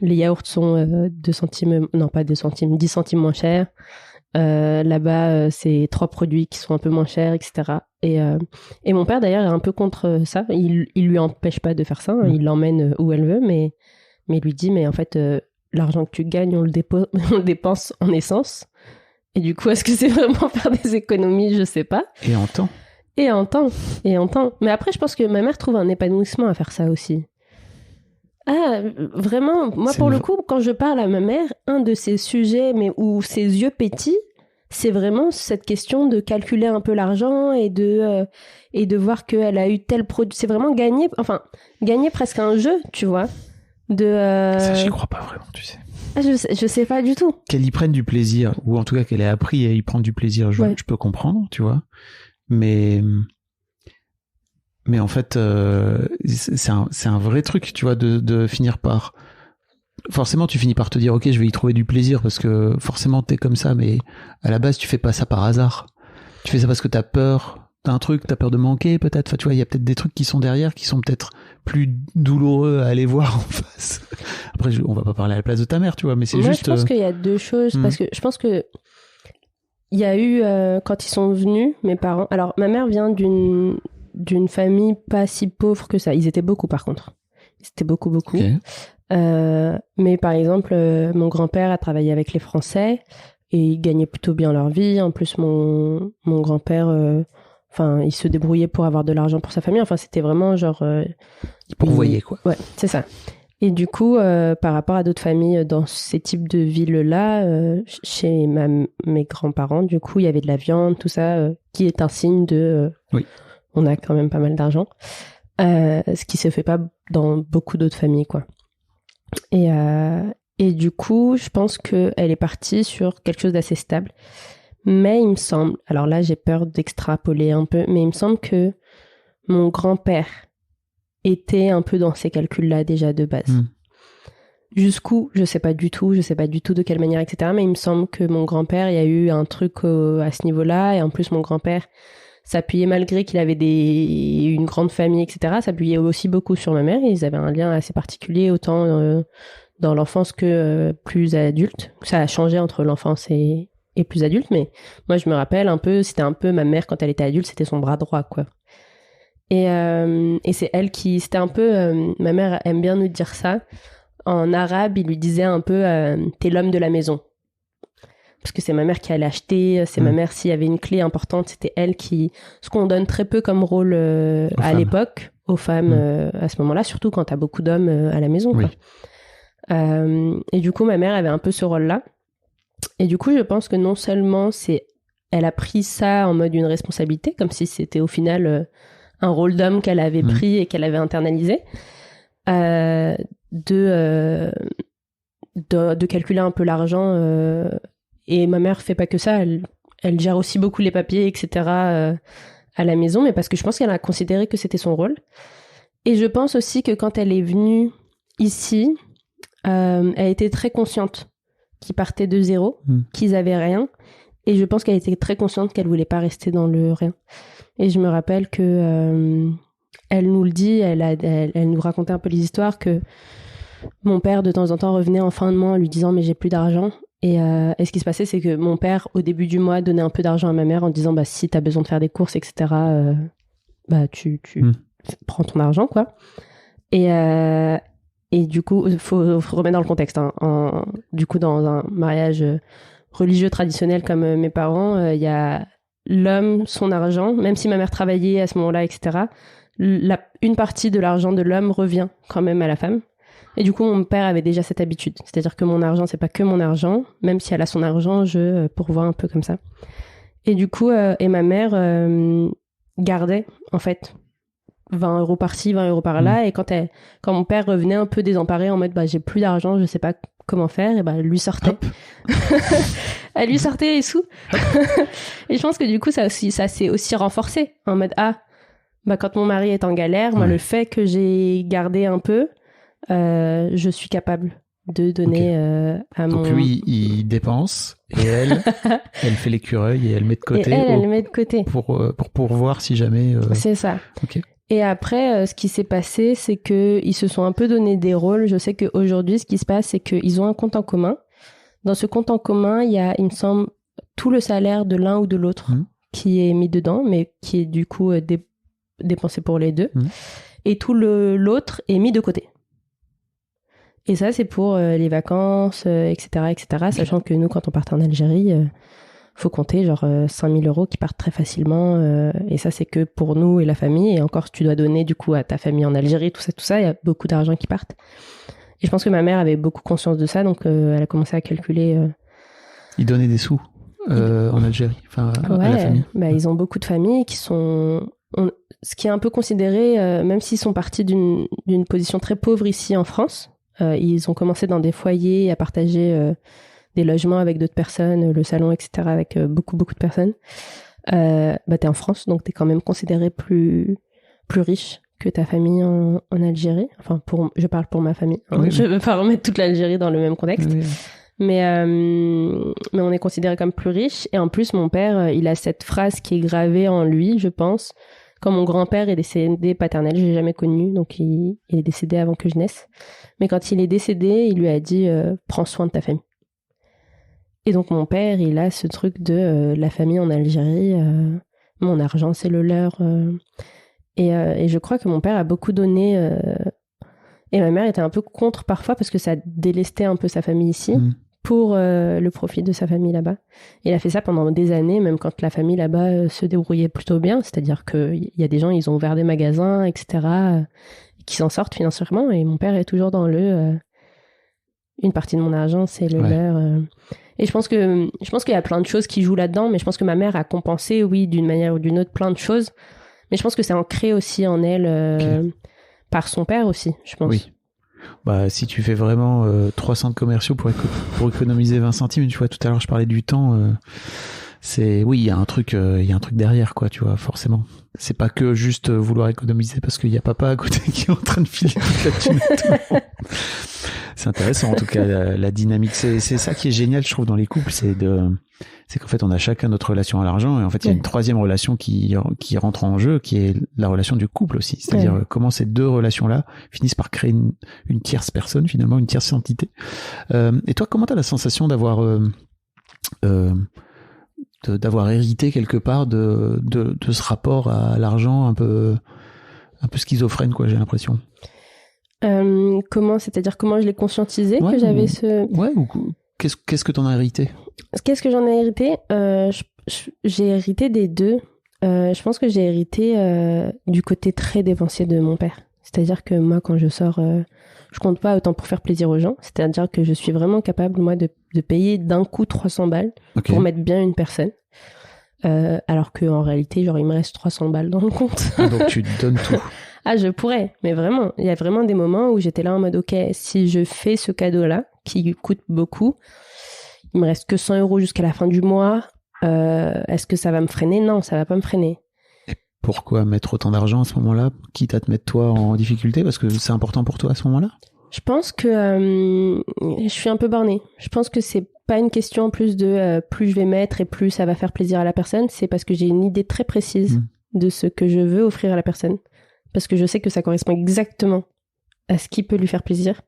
les yaourts sont 2 centimes, non pas 2 centimes, 10 centimes moins chers. Là-bas, c'est 3 produits qui sont un peu moins chers, etc. Et mon père, d'ailleurs, est un peu contre ça. Il lui empêche pas de faire ça. Il l'emmène où elle veut, mais il lui dit, mais en fait, l'argent que tu gagnes, on le dépense en essence. Et du coup, est-ce que c'est vraiment faire des économies? Je sais pas. Et en temps. Mais après, je pense que ma mère trouve un épanouissement à faire ça aussi. Ah, vraiment, moi, pour le coup, quand je parle à ma mère, un de ces sujets, mais où ses yeux pétillent, c'est vraiment cette question de calculer un peu l'argent et de voir qu'elle a eu tel produit. C'est vraiment gagner presque un jeu, tu vois. Ça, j'y crois pas vraiment, tu sais. Ah, je sais pas du tout. Qu'elle y prenne du plaisir, ou en tout cas qu'elle ait appris à y prendre du plaisir, je peux comprendre, tu vois. Mais en fait, c'est un vrai truc, tu vois, de finir par... Forcément, tu finis par te dire, ok, je vais y trouver du plaisir parce que forcément, t'es comme ça, mais à la base, tu fais pas ça par hasard. Tu fais ça parce que t'as peur d'un truc, t'as peur de manquer, peut-être. Enfin, tu vois, il y a peut-être des trucs qui sont derrière, qui sont peut-être plus douloureux à aller voir en face. Après, on va pas parler à la place de ta mère, tu vois, mais c'est juste... Moi, je pense qu'il y a 2 choses, parce que je pense que il y a eu, quand ils sont venus, mes parents... Alors, ma mère vient d'une famille pas si pauvre que ça. Ils étaient beaucoup, par contre. Ils étaient beaucoup. Okay. Mais par exemple, mon grand-père a travaillé avec les Français et ils gagnaient plutôt bien leur vie. En plus, mon grand-père, il se débrouillait pour avoir de l'argent pour sa famille. Enfin, c'était vraiment genre... il pourvoyait, quoi. Ouais, c'est ça. Et du coup, par rapport à d'autres familles dans ces types de villes-là, chez mes grands-parents, du coup, il y avait de la viande, tout ça, qui est un signe de... oui. On a quand même pas mal d'argent. Ce qui se fait pas dans beaucoup d'autres familles, quoi. Et du coup, je pense qu'elle est partie sur quelque chose d'assez stable. Mais il me semble, alors là j'ai peur d'extrapoler un peu, mais il me semble que mon grand-père était un peu dans ces calculs-là déjà de base. Jusqu'où, je sais pas du tout de quelle manière, etc. Mais il me semble que mon grand-père, il y a eu un truc à ce niveau-là, et en plus mon grand-père s'appuyait, malgré qu'il avait une grande famille, etc., s'appuyait aussi beaucoup sur ma mère. Ils avaient un lien assez particulier, autant dans l'enfance que plus adulte. Ça a changé entre l'enfance et plus adulte, mais moi, je me rappelle c'était un peu ma mère, quand elle était adulte, c'était son bras droit, quoi. Et c'est elle qui... C'était un peu... ma mère aime bien nous dire ça. En arabe, il lui disait un peu « t'es l'homme de la maison ». Parce que c'est ma mère qui allait acheter, c'est ma mère, s'il y avait une clé importante, c'était elle qui... Ce qu'on donne très peu comme rôle à l'époque, aux femmes à ce moment-là, surtout quand t'as beaucoup d'hommes à la maison. Oui. Quoi. Et du coup, ma mère avait un peu ce rôle-là. Et du coup, je pense que non seulement elle a pris ça en mode une responsabilité, comme si c'était au final un rôle d'homme qu'elle avait pris et qu'elle avait internalisé, de calculer un peu l'argent... Et ma mère fait pas que ça, elle gère aussi beaucoup les papiers, etc. À la maison, mais parce que je pense qu'elle a considéré que c'était son rôle. Et je pense aussi que quand elle est venue ici, elle était très consciente qu'ils partaient de zéro, qu'ils avaient rien. Et je pense qu'elle était très consciente qu'elle voulait pas rester dans le rien. Et je me rappelle que elle nous le dit, elle nous racontait un peu les histoires, que mon père de temps en temps revenait en fin de mois en lui disant « mais j'ai plus d'argent ». Et ce qui se passait, c'est que mon père, au début du mois, donnait un peu d'argent à ma mère en disant « si t'as besoin de faire des courses, etc., tu prends ton argent, quoi ». Et du coup, il faut remettre dans le contexte. Du coup, dans un mariage religieux traditionnel comme mes parents, il y a l'homme, son argent, même si ma mère travaillait à ce moment-là, etc., une partie de l'argent de l'homme revient quand même à la femme. Et du coup, mon père avait déjà cette habitude. C'est-à-dire que mon argent, c'est pas que mon argent. Même si elle a son argent, je pourvois un peu comme ça. Et du coup, et ma mère gardait, en fait, 20 € par-ci, 20 € par-là. Et quand mon père revenait un peu désemparé en mode, j'ai plus d'argent, je sais pas comment faire, et elle lui sortait. Elle lui sortait les sous. Et je pense que du coup, ça s'est aussi renforcé. En mode, quand mon mari est en galère, moi, le fait que j'ai gardé un peu, je suis capable de donner à mon... Donc lui, il dépense et elle fait l'écureuil et elle met de côté. Et elle met de côté. Pour voir si jamais... C'est ça. Okay. Et après, ce qui s'est passé, c'est qu'ils se sont un peu donné des rôles. Je sais qu'aujourd'hui, ce qui se passe, c'est qu'ils ont un compte en commun. Dans ce compte en commun, il y a, il me semble, tout le salaire de l'un ou de l'autre qui est mis dedans, mais qui est du coup dépensé pour les deux. Et tout l'autre est mis de côté. Et ça, c'est pour les vacances, etc., sachant que nous, quand on partait en Algérie, faut compter genre 5 000 € qui partent très facilement. Et ça, c'est que pour nous et la famille. Et encore, si tu dois donner du coup à ta famille en Algérie, tout ça, il y a beaucoup d'argent qui partent. Et je pense que ma mère avait beaucoup conscience de ça, donc elle a commencé à calculer. Ils donnaient des sous en Algérie, enfin à la famille. Bah, ils ont beaucoup de familles qui sont... ce qui est un peu considéré, même s'ils sont partis d'une position très pauvre ici en France, ils ont commencé dans des foyers à partager des logements avec d'autres personnes, le salon, etc., avec beaucoup de personnes. Bah, t'es en France, donc t'es quand même considéré plus riche que ta famille en Algérie. Enfin, je parle pour ma famille. Hein. Oui, je ne veux pas remettre toute l'Algérie dans le même contexte. Oui. Mais on est considéré comme plus riche. Et en plus, mon père, il a cette phrase qui est gravée en lui, je pense. Quand mon grand-père est décédé paternel, je l'ai jamais connu, donc il est décédé avant que je naisse. Mais quand il est décédé, il lui a dit prends soin de ta famille. Et donc mon père, il a ce truc de la famille en Algérie, mon argent c'est le leur. Et je crois que mon père a beaucoup donné. Et ma mère était un peu contre parfois parce que ça délestait un peu sa famille ici. Pour le profit de sa famille là-bas. Et il a fait ça pendant des années, même quand la famille là-bas se débrouillait plutôt bien. C'est-à-dire qu'il y a des gens, ils ont ouvert des magasins, etc., qui s'en sortent financièrement. Et mon père est toujours dans une partie de mon argent, c'est le leur. Et je pense qu'il y a plein de choses qui jouent là-dedans, mais je pense que ma mère a compensé, oui, d'une manière ou d'une autre, plein de choses. Mais je pense que c'est ancré aussi en elle par son père aussi, je pense. Oui. Bah, si tu fais vraiment 3 centres commerciaux pour économiser 20 centimes, tu vois, tout à l'heure je parlais du temps, oui, il y a un truc derrière, quoi, tu vois, forcément. C'est pas que juste vouloir économiser parce qu'il y a papa à côté qui est en train de filer toute la thune à tout le monde. C'est intéressant, en tout cas, la dynamique. C'est ça qui est génial, je trouve, dans les couples, c'est qu'en fait, on a chacun notre relation à l'argent, et en fait, il y a une troisième relation qui rentre en jeu, qui est la relation du couple aussi. C'est-à-dire comment ces deux relations-là finissent par créer une tierce personne, finalement, une tierce entité. Et toi, comment t'as la sensation d'avoir hérité quelque part de ce rapport à l'argent un peu schizophrène, quoi, j'ai l'impression. C'est-à-dire comment je l'ai conscientisé que j'avais ce... Ouais, ou qu'est-ce que t'en as hérité? Qu'est-ce que j'en ai hérité? J'ai hérité des deux. Je pense que j'ai hérité du côté très dépensier de mon père. C'est-à-dire que moi, quand je sors, je compte pas autant pour faire plaisir aux gens. C'est-à-dire que je suis vraiment capable, moi, de payer d'un coup 300 balles pour mettre bien une personne. Alors qu'en réalité, genre, il me reste 300 balles dans le compte. Donc tu donnes tout. Ah, je pourrais, mais vraiment, il y a vraiment des moments où j'étais là en mode, ok, si je fais ce cadeau-là, qui coûte beaucoup, il me reste que 100 € jusqu'à la fin du mois, est-ce que ça va me freiner? Non, ça va pas me freiner. Et pourquoi mettre autant d'argent à ce moment-là, quitte à te mettre toi en difficulté, parce que c'est important pour toi à ce moment-là? Je pense que je suis un peu bornée. Je pense que c'est pas une question en plus de plus je vais mettre et plus ça va faire plaisir à la personne, c'est parce que j'ai une idée très précise de ce que je veux offrir à la personne. Parce que je sais que ça correspond exactement à ce qui peut lui faire plaisir.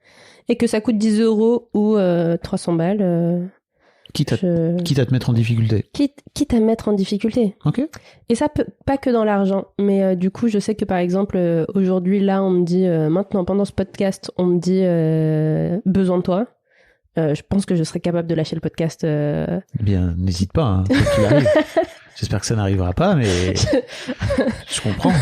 Et que ça coûte 10 € ou 300 balles. Quitte à te mettre en difficulté. Quitte à me mettre en difficulté. Ok. Et ça, pas que dans l'argent. Mais du coup, je sais que par exemple, aujourd'hui, là, on me dit, maintenant, pendant ce podcast, on me dit besoin de toi. Je pense que je serais capable de lâcher le podcast. Eh bien, n'hésite pas, hein, quoi qu'il arrive. J'espère que ça n'arrivera pas, mais je comprends.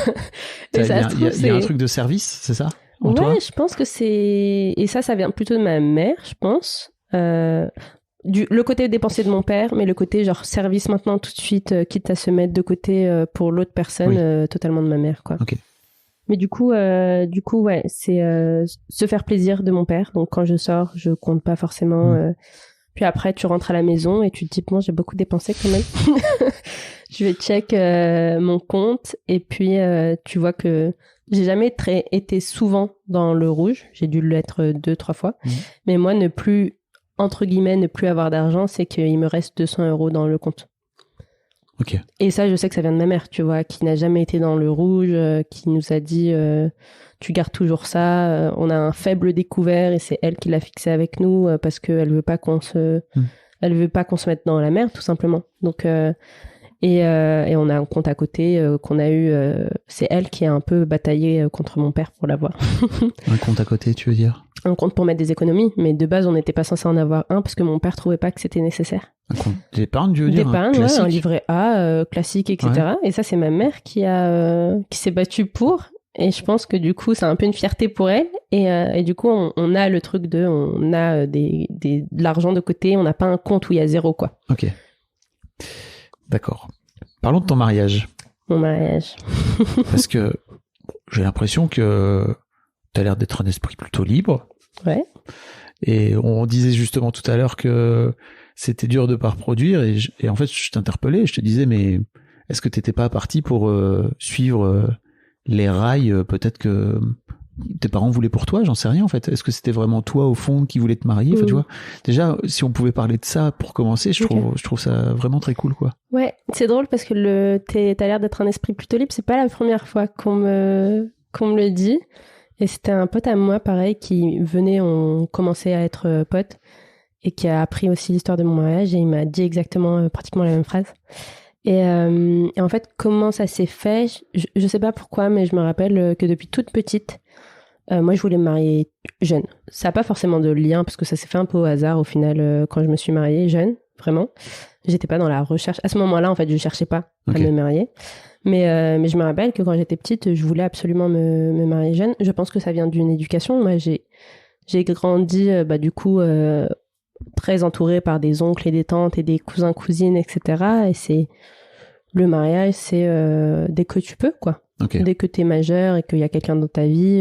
Il y a un truc de service, c'est ça? Ouais, je pense que c'est... Et ça vient plutôt de ma mère, je pense. Le côté dépensier de mon père, mais le côté genre service maintenant tout de suite, quitte à se mettre de côté pour l'autre personne, totalement de ma mère, quoi. Ok. Mais du coup, ouais, c'est se faire plaisir de mon père. Donc quand je sors, je compte pas forcément... Puis après, tu rentres à la maison et tu te dis, bon, j'ai beaucoup dépensé quand même. Je vais check mon compte et puis tu vois que j'ai jamais été souvent dans le rouge. J'ai dû l'être 2-3 fois. Mais moi, ne plus avoir d'argent, c'est qu'il me reste 200 € dans le compte. Ok. Et ça, je sais que ça vient de ma mère, tu vois, qui n'a jamais été dans le rouge, qui nous a dit... tu gardes toujours ça, on a un faible découvert et c'est elle qui l'a fixé avec nous parce qu'elle veut pas qu'on se Elle veut pas qu'on se mette dans la merde, tout simplement. Donc, et on a un compte à côté qu'on a eu. C'est elle qui a un peu bataillé contre mon père pour l'avoir. Un compte à côté, tu veux dire? Un compte pour mettre des économies, mais de base, on n'était pas censé en avoir un parce que mon père trouvait pas que c'était nécessaire. Un compte d'épargne, tu veux dire? D'épargne, ouais, un livret A, classique, etc. Ouais. Et ça, c'est ma mère qui s'est battue pour. Et je pense que du coup, c'est un peu une fierté pour elle. Et du coup, on a le truc on a de l'argent de côté. On n'a pas un compte où il y a 0, quoi. Ok. D'accord. Parlons de ton mariage. Mon mariage. Parce que j'ai l'impression que tu as l'air d'être un esprit plutôt libre. Ouais. Et on disait justement tout à l'heure que c'était dur de pas reproduire. Et en fait, je t'interpellais. Je te disais, mais est-ce que tu n'étais pas parti pour suivre les rails peut-être que tes parents voulaient pour toi? J'en sais rien, en fait. Est-ce que c'était vraiment toi, au fond, qui voulais te marier? Enfin, tu vois, déjà, si on pouvait parler de ça pour commencer, je trouve ça vraiment très cool, quoi. Ouais, c'est drôle parce que t'as l'air d'être un esprit plutôt libre. C'est pas la première fois qu'on me le dit. Et c'était un pote à moi, pareil, qui venait, on commençait à être potes et qui a appris aussi l'histoire de mon mariage et il m'a dit exactement, pratiquement la même phrase. Et en fait, comment ça s'est fait, je sais pas pourquoi, mais je me rappelle que depuis toute petite, moi, je voulais me marier jeune. Ça n'a pas forcément de lien, parce que ça s'est fait un peu au hasard, au final, quand je me suis mariée jeune, vraiment. J'étais pas dans la recherche. À ce moment-là, en fait, je cherchais pas à me marier. Mais je me rappelle que quand j'étais petite, je voulais absolument me marier jeune. Je pense que ça vient d'une éducation. Moi, j'ai grandi, du coup, très entourée par des oncles et des tantes et des cousins, cousines, etc. Et le mariage, c'est dès que tu peux, quoi. Okay. Dès que t'es majeur et qu'il y a quelqu'un dans ta vie.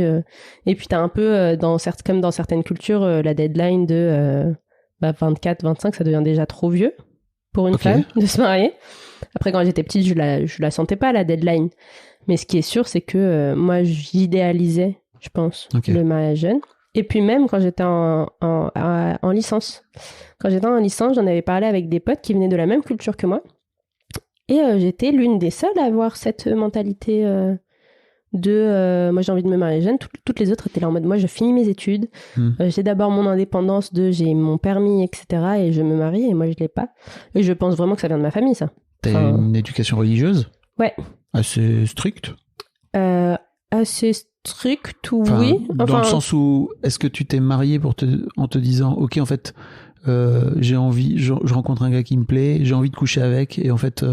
Et puis t'as un peu, comme dans certaines cultures, la deadline de 24, 25, ça devient déjà trop vieux pour une femme de se marier. Après, quand j'étais petite, je la sentais pas, la deadline. Mais ce qui est sûr, c'est que moi, j'idéalisais, je pense, le mariage jeune. Et puis même quand j'étais en licence. Quand j'étais en licence, j'en avais parlé avec des potes qui venaient de la même culture que moi. Et j'étais l'une des seules à avoir cette mentalité moi j'ai envie de me marier jeune. Toutes les autres étaient là en mode moi je finis mes études, j'ai d'abord mon indépendance, j'ai mon permis, etc. et je me marie, et moi je l'ai pas. Et je pense vraiment que ça vient de ma famille, ça. T'as une éducation religieuse? Ouais. Assez stricte? Assez stricte, oui. Dans le sens où est-ce que tu t'es mariée en te disant ok, en fait j'ai envie, je rencontre un gars qui me plaît, j'ai envie de coucher avec, et en fait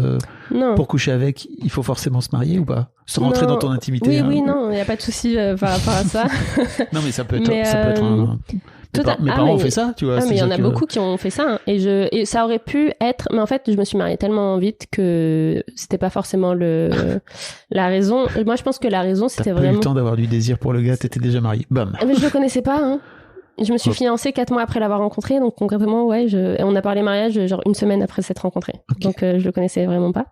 pour coucher avec il faut forcément se marier ou pas, sans rentrer dans ton intimité? Oui, non, il n'y a pas de souci par rapport à ça. Non, mais ça peut être un... Mes parents ont fait ça, tu vois. Mais il y en a beaucoup qui ont fait ça, hein. Et ça aurait pu être, mais en fait je me suis mariée tellement vite que c'était pas forcément la raison. Moi je pense que la raison c'était vraiment... T'as pas eu le temps d'avoir du désir pour le gars, t'étais déjà mariée, bam. Mais je le connaissais pas, hein. Je me suis fiancée 4 mois après l'avoir rencontré, donc concrètement, ouais, on a parlé mariage genre 1 semaine après s'être rencontrés. Donc je le connaissais vraiment pas.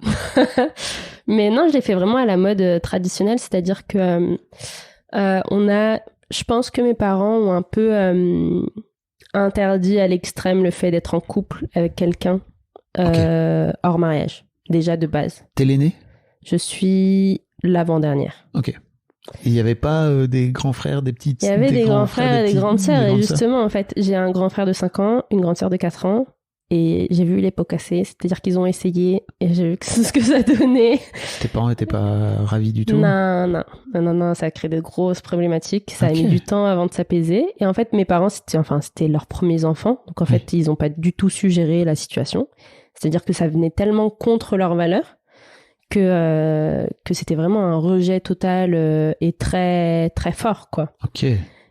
Mais non, je l'ai fait vraiment à la mode traditionnelle, c'est-à-dire que je pense que mes parents ont un peu interdit à l'extrême le fait d'être en couple avec quelqu'un hors mariage, déjà de base. T'es l'aînée? Je suis l'avant-dernière. Ok. Il n'y avait pas des grands frères, des petites... Il y avait des grands frères et des grandes sœurs. Et justement, en fait, j'ai un grand frère de 5 ans, une grande sœur de 4 ans. Et j'ai vu les pots cassés. C'est-à-dire qu'ils ont essayé et j'ai vu ce que ça donnait. Tes parents n'étaient pas ravis du tout? Non. Ça a créé de grosses problématiques. Ça a mis du temps avant de s'apaiser. Et en fait, mes parents, c'était leurs premiers enfants. Donc en fait, ils n'ont pas du tout su gérer la situation. C'est-à-dire que ça venait tellement contre leurs valeurs que c'était vraiment un rejet total et très, très fort, quoi. Ok.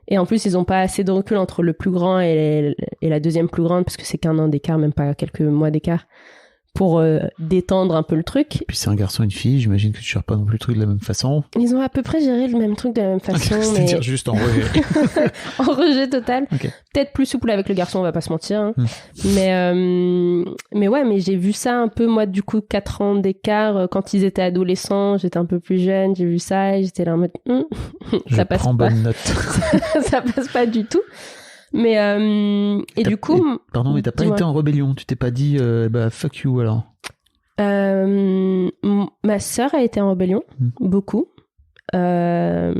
Et en plus, ils n'ont pas assez de recul entre le plus grand et la deuxième plus grande, parce que c'est qu'1 an d'écart, même pas quelques mois d'écart, pour détendre un peu le truc. Et puis c'est un garçon et une fille, j'imagine que tu gères pas non plus le truc de la même façon. Ils ont à peu près géré le même truc de la même façon. Okay, c'est-à-dire juste en rejet. En rejet total. Okay. Peut-être plus souple avec le garçon, on va pas se mentir. Hein. Mais ouais, mais j'ai vu ça un peu, moi, du coup, 4 ans d'écart, quand ils étaient adolescents, j'étais un peu plus jeune, j'ai vu ça et j'étais là en mode, ça passe pas. Bonne note. Ça passe pas du tout. Mais et du coup, pardon, mais t'as pas été en rébellion? Tu t'es pas dit fuck you alors? Ma sœur a été en rébellion, beaucoup. Mais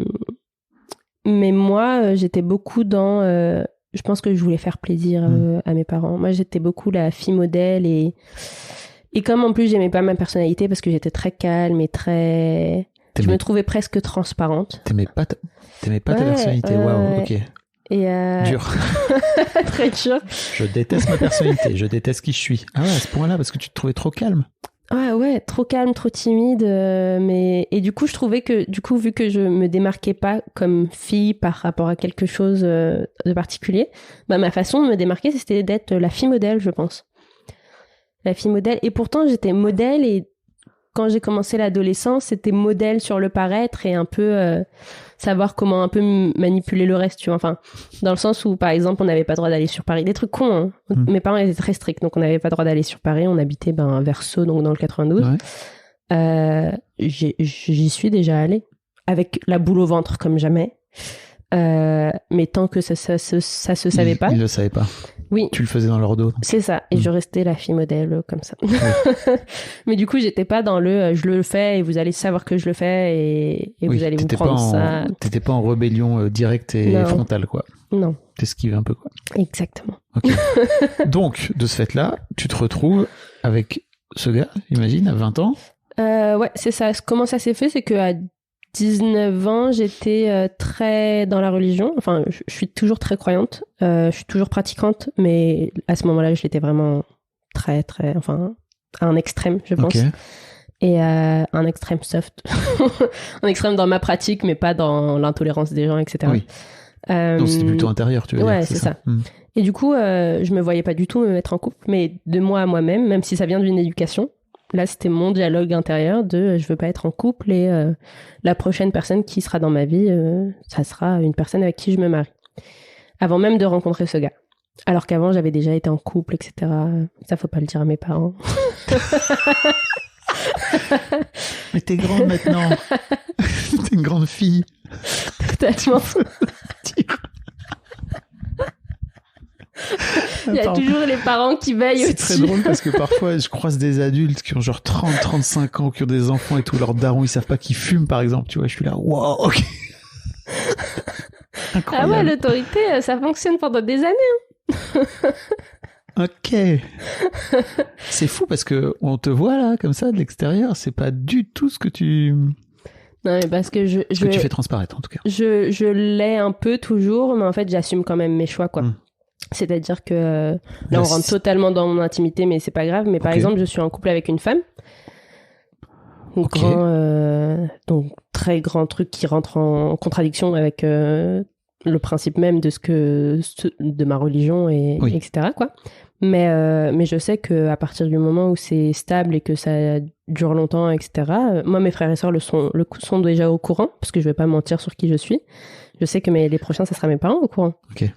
moi, j'étais beaucoup dans je pense que je voulais faire plaisir à mes parents. Moi, j'étais beaucoup la fille modèle et comme en plus, j'aimais pas ma personnalité parce que j'étais très calme et très... Je me trouvais presque transparente. T'aimais pas ta personnalité, waouh, ok. Et dur. Très dur. Je déteste ma personnalité, je déteste qui je suis. Ah ouais, à ce point-là, parce que tu te trouvais trop calme. Ouais, trop calme, trop timide. Et du coup, je trouvais que, vu que je me démarquais pas comme fille par rapport à quelque chose de particulier, bah, ma façon de me démarquer, c'était d'être la fille modèle, je pense. La fille modèle. Et pourtant, j'étais modèle et quand j'ai commencé l'adolescence, c'était modèle sur le paraître et un peu savoir comment un peu manipuler le reste, tu vois. Enfin, dans le sens où, par exemple, on n'avait pas le droit d'aller sur Paris. Des trucs cons, hein. Mes parents étaient très stricts, donc on n'avait pas le droit d'aller sur Paris. On habitait vers Sceaux, donc dans le 92. Ouais. J'y suis déjà allée, avec la boule au ventre comme jamais. Mais tant que ça se savait pas. Ils le savaient pas. Oui. Tu le faisais dans leur dos. Donc. C'est ça. Et je restais la fille modèle comme ça. Oui. Mais du coup, j'étais pas dans je le fais et vous allez savoir que je le fais et vous allez vous prendre ça. T'étais pas en rébellion directe et frontale, quoi. Non. T'esquivais un peu, quoi. Exactement. Ok. Donc, de ce fait-là, tu te retrouves avec ce gars, imagine, à 20 ans. Ouais, c'est ça. Comment ça s'est fait, c'est qu'à 19 ans, j'étais très dans la religion. Enfin, je suis toujours très croyante. Je suis toujours pratiquante, mais à ce moment-là, je l'étais vraiment très, très... Enfin, à un extrême, je pense. Okay. Et un extrême soft. Un extrême dans ma pratique, mais pas dans l'intolérance des gens, etc. Oui. Donc, c'était plutôt intérieur, tu veux dire. Ouais, c'est ça. Et du coup, je me voyais pas du tout me mettre en couple, mais de moi à moi-même, même si ça vient d'une éducation. Là, c'était mon dialogue intérieur de je veux pas être en couple et la prochaine personne qui sera dans ma vie, ça sera une personne avec qui je me marie. Avant même de rencontrer ce gars. Alors qu'avant, j'avais déjà été en couple, etc. Ça, faut pas le dire à mes parents. Mais t'es grande maintenant. T'es une grande fille. Totalement. Il y a toujours les parents qui veillent aussi. C'est très drôle parce que parfois je croise des adultes qui ont genre 30-35 ans, qui ont des enfants et tout, leurs darons ils savent pas qu'ils fument par exemple, tu vois, je suis là, wow, ok. Incroyable. Ah ouais, l'autorité ça fonctionne pendant des années. Ok. C'est fou parce que on te voit là comme ça de l'extérieur, c'est pas du tout ce que tu... Non, mais parce que ce que tu fais transparaître en tout cas. Je l'ai un peu toujours, mais en fait j'assume quand même mes choix quoi. C'est-à-dire que là on rentre totalement dans mon intimité, mais c'est pas grave. Mais par exemple, je suis en couple avec une femme. Donc très grand truc qui rentre en contradiction avec le principe même de ma religion et etc. quoi. Mais je sais que à partir du moment où c'est stable et que ça dure longtemps, etc. Moi, mes frères et sœurs sont déjà au courant parce que je vais pas mentir sur qui je suis. Je sais que les prochains, ça sera mes parents au courant. Ok.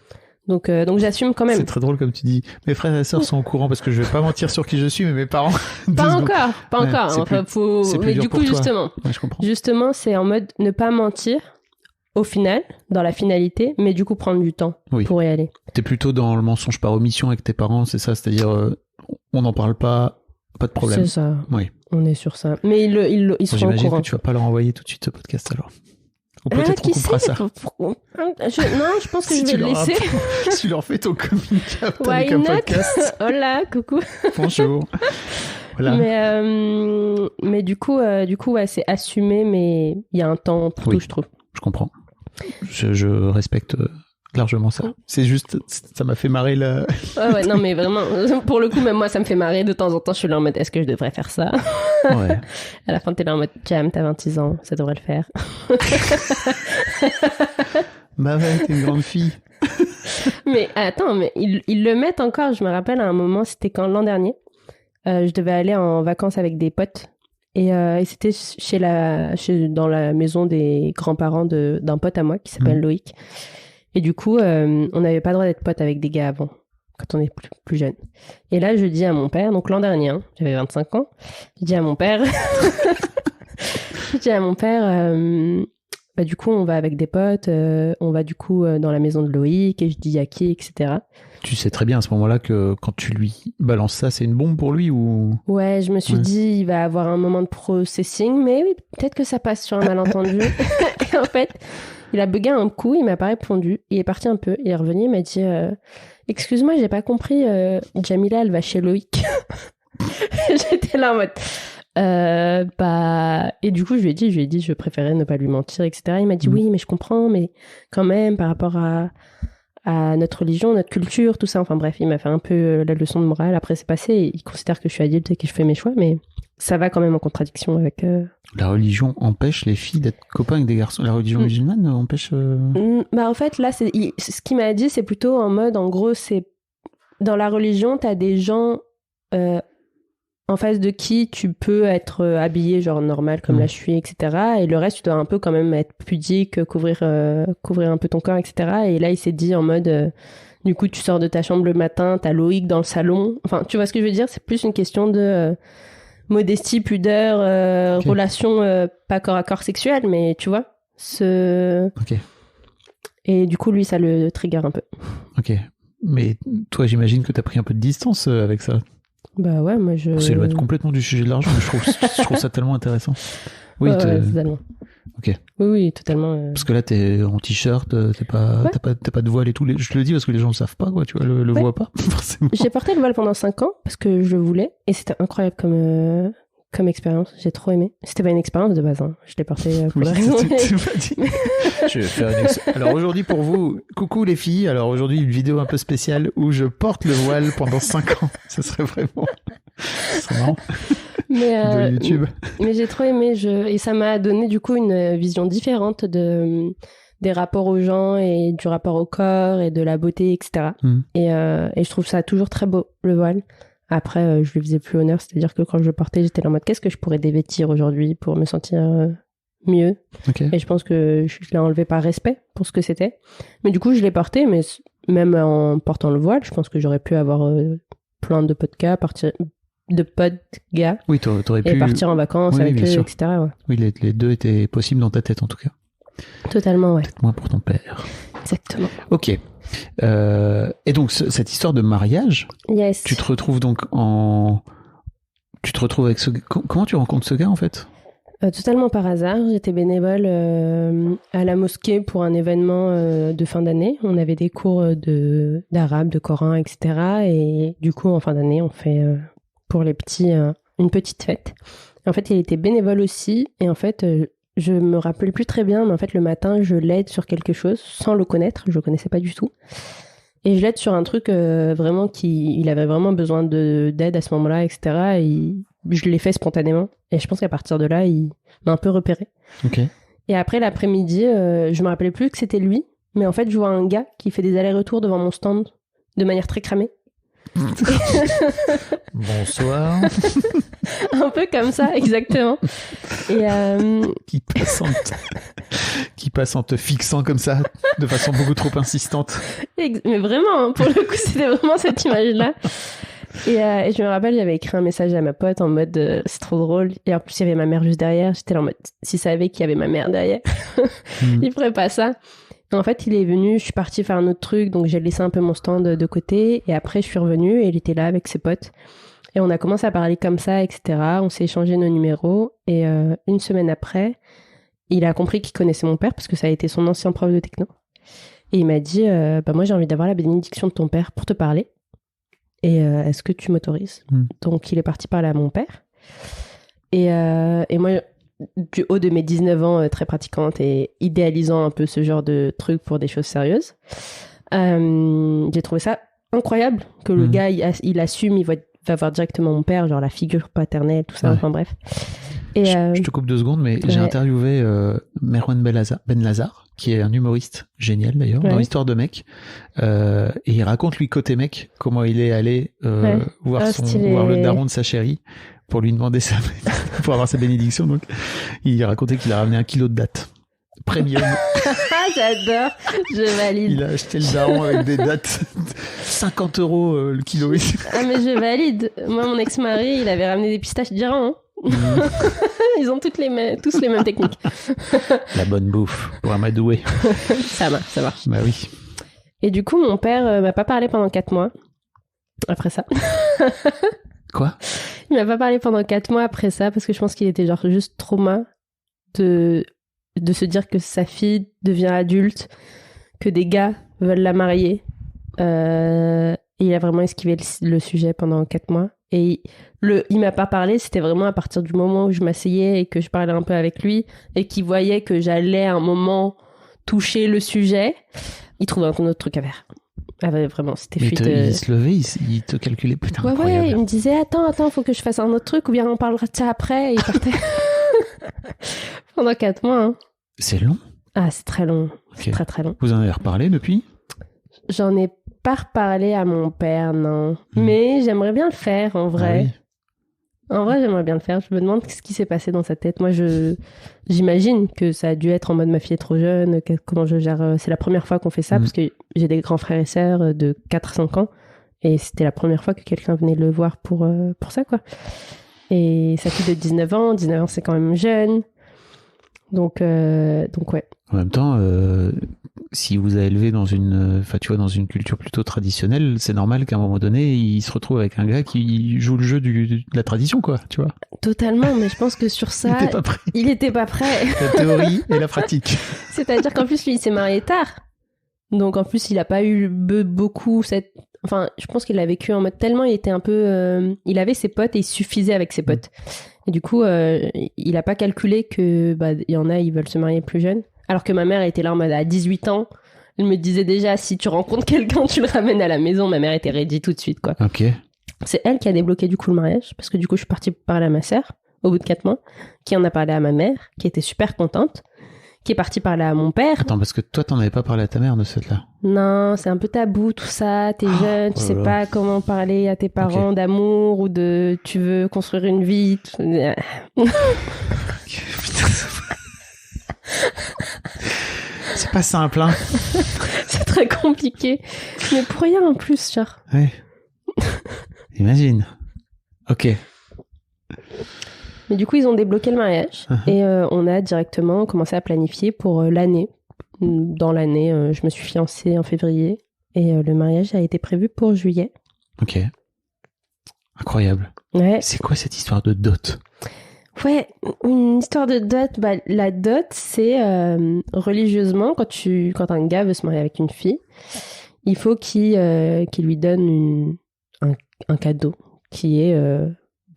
Donc j'assume quand même. C'est très drôle comme tu dis. Mes frères et sœurs sont au courant parce que je vais pas mentir sur qui je suis, mais mes parents. Pas encore. Enfin, mais du coup, justement, je comprends. Justement, c'est en mode ne pas mentir au final, dans la finalité, mais du coup prendre du temps pour y aller. T'es plutôt dans le mensonge par omission avec tes parents, c'est ça, c'est-à-dire on n'en parle pas de problème. C'est ça. Oui. On est sur ça. Mais ils seront au courant. J'imagine que tu vas pas leur envoyer tout de suite ce podcast alors. Ou peut-être qu'on coupera ça. Non, je pense que je vais le laisser. Si tu leur fais ton coming out avec un podcast. Hola, coucou. Bonjour. Voilà. Mais du coup, ouais, c'est assumé, mais il y a un temps pour tout, je trouve. Je comprends. Je respecte largement ça. C'est juste, ça m'a fait marrer là. Ouais, non, mais vraiment, pour le coup, même moi, ça me fait marrer de temps en temps. Je suis là en mode, est-ce que je devrais faire ça? Ouais. À la fin, t'es là en mode, Jam, t'as 26 ans, ça devrait le faire. Bah ouais, t'es une grande fille. Mais attends, mais ils le mettent encore. Je me rappelle à un moment, c'était quand l'an dernier. Je devais aller en vacances avec des potes. Et c'était dans la maison des grands-parents d'un pote à moi qui s'appelle Loïc. Et du coup, on n'avait pas le droit d'être pote avec des gars avant, quand on est plus jeune. Et là, je dis à mon père, donc l'an dernier, j'avais 25 ans, je dis à mon père, du coup, on va avec des potes, on va du coup dans la maison de Loïc, et je dis à qui, etc. Tu sais très bien à ce moment-là que quand tu lui balances ça, c'est une bombe pour lui ou... Ouais, je me suis dit, il va avoir un moment de processing, mais oui, peut-être que ça passe sur un malentendu. Et en fait, Il a bugué un coup, il m'a pas répondu. Il est parti un peu, il est revenu, il m'a dit excuse-moi, j'ai pas compris, Jamila, elle va chez Loïc. J'étais là en mode et du coup je lui ai dit je préférais ne pas lui mentir, etc. Il m'a dit oui mais je comprends, mais quand même par rapport à notre religion, notre culture, tout ça, enfin bref, il m'a fait un peu la leçon de morale. Après c'est passé, il considère que je suis adulte et que je fais mes choix, mais ça va quand même en contradiction avec La religion empêche les filles d'être copains avec des garçons. La religion musulmane empêche Bah en fait là ce qu'il m'a dit c'est plutôt en mode, en gros c'est dans la religion t'as des gens en face de qui tu peux être habillé genre normal comme là je suis, etc. Et le reste, tu dois un peu quand même être pudique, couvrir un peu ton corps, etc. Et là, il s'est dit en mode, du coup, tu sors de ta chambre le matin, t'as Loïc dans le salon. Enfin, tu vois ce que je veux dire? C'est plus une question de modestie, pudeur, relation pas corps à corps sexuelle, mais tu vois, Ok. Et du coup, lui, ça le trigger un peu. Ok. Mais toi, j'imagine que t'as pris un peu de distance avec ça. Bah ouais, moi je... On s'éloigne complètement du sujet de l'argent, mais je trouve ça tellement intéressant. Oui, ouais, totalement. Ok. Oui, totalement. Parce que là, t'es en t-shirt, t'as pas de voile et tout. Je te le dis parce que les gens le savent pas, quoi. Tu vois, le voient pas, forcément. J'ai porté le voile pendant 5 ans parce que je voulais, et c'était incroyable comme expérience. J'ai trop aimé. C'était pas une expérience de base, hein. Je l'ai porté pour la raison. Je vais faire Alors aujourd'hui pour vous, coucou les filles. Alors aujourd'hui une vidéo un peu spéciale où je porte le voile pendant 5 ans. Ce serait vraiment... C'est marrant. De YouTube. Mais j'ai trop aimé. Et ça m'a donné du coup une vision différente des rapports aux gens et du rapport au corps et de la beauté, etc. Et je trouve ça toujours très beau, le voile. Après, je lui faisais plus honneur, c'est-à-dire que quand je le portais, j'étais là en mode qu'est-ce que je pourrais dévêtir aujourd'hui pour me sentir mieux. Et je pense que je l'ai enlevé par respect pour ce que c'était. Mais du coup, je l'ai porté, mais même en portant le voile, je pense que j'aurais pu avoir plein de potes gars, oui, t'aurais pu... et partir en vacances avec eux, etc. Ouais. Oui, les deux étaient possibles dans ta tête en tout cas. Totalement, ouais. Peut-être moins pour ton père. Exactement. Ok. Et donc, cette histoire de mariage, yes. Tu te retrouves donc avec ce gars. Comment tu rencontres ce gars, en fait? Totalement par hasard. J'étais bénévole à la mosquée pour un événement de fin d'année. On avait des cours d'arabe, de Coran, etc. Et du coup, en fin d'année, on fait pour les petits une petite fête. En fait, il était bénévole aussi. Et en fait... je me rappelle plus très bien, mais en fait, le matin, je l'aide sur quelque chose sans le connaître. Je le connaissais pas du tout. Et je l'aide sur un truc vraiment il avait vraiment besoin d'aide à ce moment-là, etc. Et je l'ai fait spontanément. Et je pense qu'à partir de là, il m'a un peu repéré. Ok. Et après, l'après-midi, je me rappelais plus que c'était lui. Mais en fait, je vois un gars qui fait des allers-retours devant mon stand de manière très cramée. Bonsoir. Un peu comme ça, exactement. Et qui passe en te fixant comme ça, de façon beaucoup trop insistante. Mais vraiment, hein, pour le coup, c'était vraiment cette image-là. Et je me rappelle, j'avais écrit un message à ma pote en mode c'est trop drôle. Et en plus, il y avait ma mère juste derrière. J'étais là en mode s'il savait qu'il y avait ma mère derrière, il ferait pas ça. En fait, il est venu, je suis partie faire un autre truc, donc j'ai laissé un peu mon stand de côté. Et après, je suis revenue et il était là avec ses potes. Et on a commencé à parler comme ça, etc. On s'est échangé nos numéros. Et une semaine après, il a compris qu'il connaissait mon père parce que ça a été son ancien prof de techno. Et il m'a dit moi, j'ai envie d'avoir la bénédiction de ton père pour te parler. Et est-ce que tu m'autorises ? Donc, il est parti parler à mon père. Et moi... du haut de mes 19 ans, très pratiquante et idéalisant un peu ce genre de truc pour des choses sérieuses, j'ai trouvé ça incroyable que le gars, il assume, il va voir directement mon père, genre la figure paternelle, tout ça, enfin bref. Et je te coupe 2 secondes, mais j'ai interviewé Merwan Ben Lazar, qui est un humoriste génial d'ailleurs, dans l'histoire de mec, et il raconte lui côté mec comment il est allé voir le daron de sa chérie pour lui demander pour avoir sa bénédiction. Donc il racontait qu'il a ramené 1 kilo de dattes premium. J'adore, je valide. Il a acheté le daron avec des dattes 50 € le kilo. Ah mais je valide. Moi, mon ex-mari, il avait ramené des pistaches d'Iran, hein. Ils ont tous les mêmes techniques. La bonne bouffe pour amadouer. Ça marche. Bah oui. Et du coup, mon père m'a pas parlé pendant 4 mois après ça. Quoi ? Il m'a pas parlé pendant 4 mois après ça parce que je pense qu'il était genre juste trauma de de se dire que sa fille devient adulte, que des gars veulent la marier. Et il a vraiment esquivé le sujet pendant 4 mois. Et il m'a pas parlé, c'était vraiment à partir du moment où je m'asseyais et que je parlais un peu avec lui et qu'il voyait que j'allais à un moment toucher le sujet, il trouvait un autre truc à faire. Ah ouais, vraiment, c'était fuite. Il se levait, il te calculait, putain, incroyable. Ouais, il me disait attends, faut que je fasse un autre truc ou bien on parlera de ça après. Et il partait pendant 4 mois. Hein. C'est long. Ah, c'est très long. Okay. C'est très très long. Vous en avez reparlé depuis? J'en ai pas reparlé à mon père, non. Mais j'aimerais bien le faire, en vrai. Ah oui. En vrai, j'aimerais bien le faire. Je me demande ce qui s'est passé dans sa tête. Moi, j'imagine que ça a dû être en mode ma fille est trop jeune, comment je gère. C'est la première fois qu'on fait ça, parce que j'ai des grands frères et sœurs de 4-5 ans. Et c'était la première fois que quelqu'un venait le voir pour ça, quoi. Et sa fille de 19 ans. 19 ans, c'est quand même jeune. Donc ouais. En même temps, si vous avez élevé dans une culture plutôt traditionnelle, c'est normal qu'à un moment donné, il se retrouve avec un gars qui joue le jeu de la tradition, quoi, tu vois. Totalement, mais je pense que sur ça, il était pas prêt. La théorie et la pratique. C'est-à-dire qu'en plus, lui, il s'est marié tard. Donc en plus, il a pas eu beaucoup Enfin, je pense qu'il a vécu en mode tellement, il était un peu... il avait ses potes et il suffisait avec ses potes. Et du coup, il a pas calculé que il y en a, ils veulent se marier plus jeunes. Alors que ma mère était là en mode à 18 ans. Elle me disait déjà, si tu rencontres quelqu'un, tu le ramènes à la maison. Ma mère était ready tout de suite, quoi. Ok. C'est elle qui a débloqué du coup le mariage. Parce que du coup, je suis partie parler à ma sœur au bout de 4 mois. Qui en a parlé à ma mère, qui était super contente. Qui est partie parler à mon père. Attends, parce que toi, t'en avais pas parlé à ta mère de cette là? Non, c'est un peu tabou tout ça. T'es jeune, tu sais pas comment parler à tes parents d'amour ou de tu veux construire une vie. C'est pas simple, hein. C'est très compliqué. Mais pour rien en plus, genre. Ouais. Imagine. Ok. Mais du coup, ils ont débloqué le mariage et on a directement commencé à planifier pour l'année. Dans l'année, je me suis fiancée en février et le mariage a été prévu pour juillet. Ok. Incroyable. Ouais. C'est quoi cette histoire de dot? Ouais, une histoire de dot. La dot, c'est religieusement, quand un gars veut se marier avec une fille, il faut qu'il lui donne un cadeau qui est...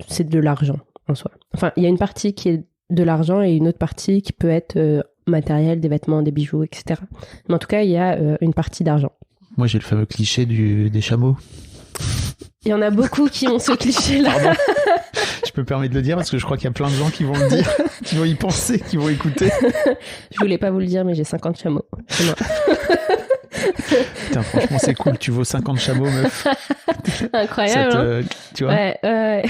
c'est de l'argent en soi. Enfin, il y a une partie qui est de l'argent et une autre partie qui peut être matériel, des vêtements, des bijoux, etc. Mais en tout cas, il y a une partie d'argent. Moi, j'ai le fameux cliché des chameaux. Il y en a beaucoup qui ont ce cliché-là. Pardon. Je me permets de le dire parce que je crois qu'il y a plein de gens qui vont le dire, qui vont y penser, qui vont écouter. Je voulais pas vous le dire, mais j'ai 50 chameaux. C'est moi. Putain, franchement, c'est cool. Tu vaux 50 chameaux, meuf. Incroyable. Tu vois? Ouais.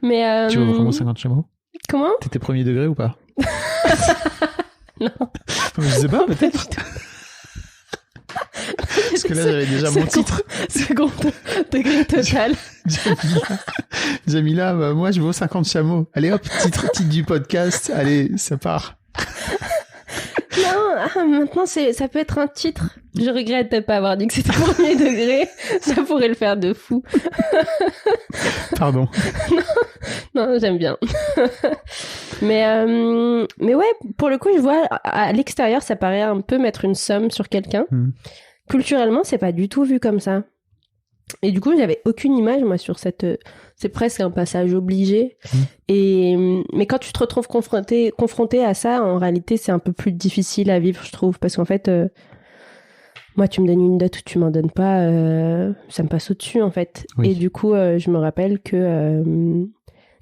Mais tu vaux vraiment 50 chameaux? Comment? T'étais premier degré ou pas? Non. Je sais pas, peut-être. Parce que là, j'avais déjà mon titre. Second degré total. Jamila, moi, je vaux 50 chameaux. Allez hop, titre du podcast. Allez, ça part. Non, maintenant, ça peut être un titre. Je regrette de ne pas avoir dit que c'était premier degré. Ça pourrait le faire de fou. Pardon. Non, j'aime bien. Mais ouais, pour le coup, je vois, à l'extérieur, ça paraît un peu mettre une somme sur quelqu'un. Culturellement, c'est pas du tout vu comme ça. Et du coup, j'avais aucune image, moi, sur cette... C'est presque un passage obligé. Mais quand tu te retrouves confronté à ça, en réalité, c'est un peu plus difficile à vivre, je trouve. Parce qu'en fait, moi, tu me donnes une dot ou tu m'en donnes pas, ça me passe au-dessus, en fait. Oui. Et du coup, je me rappelle que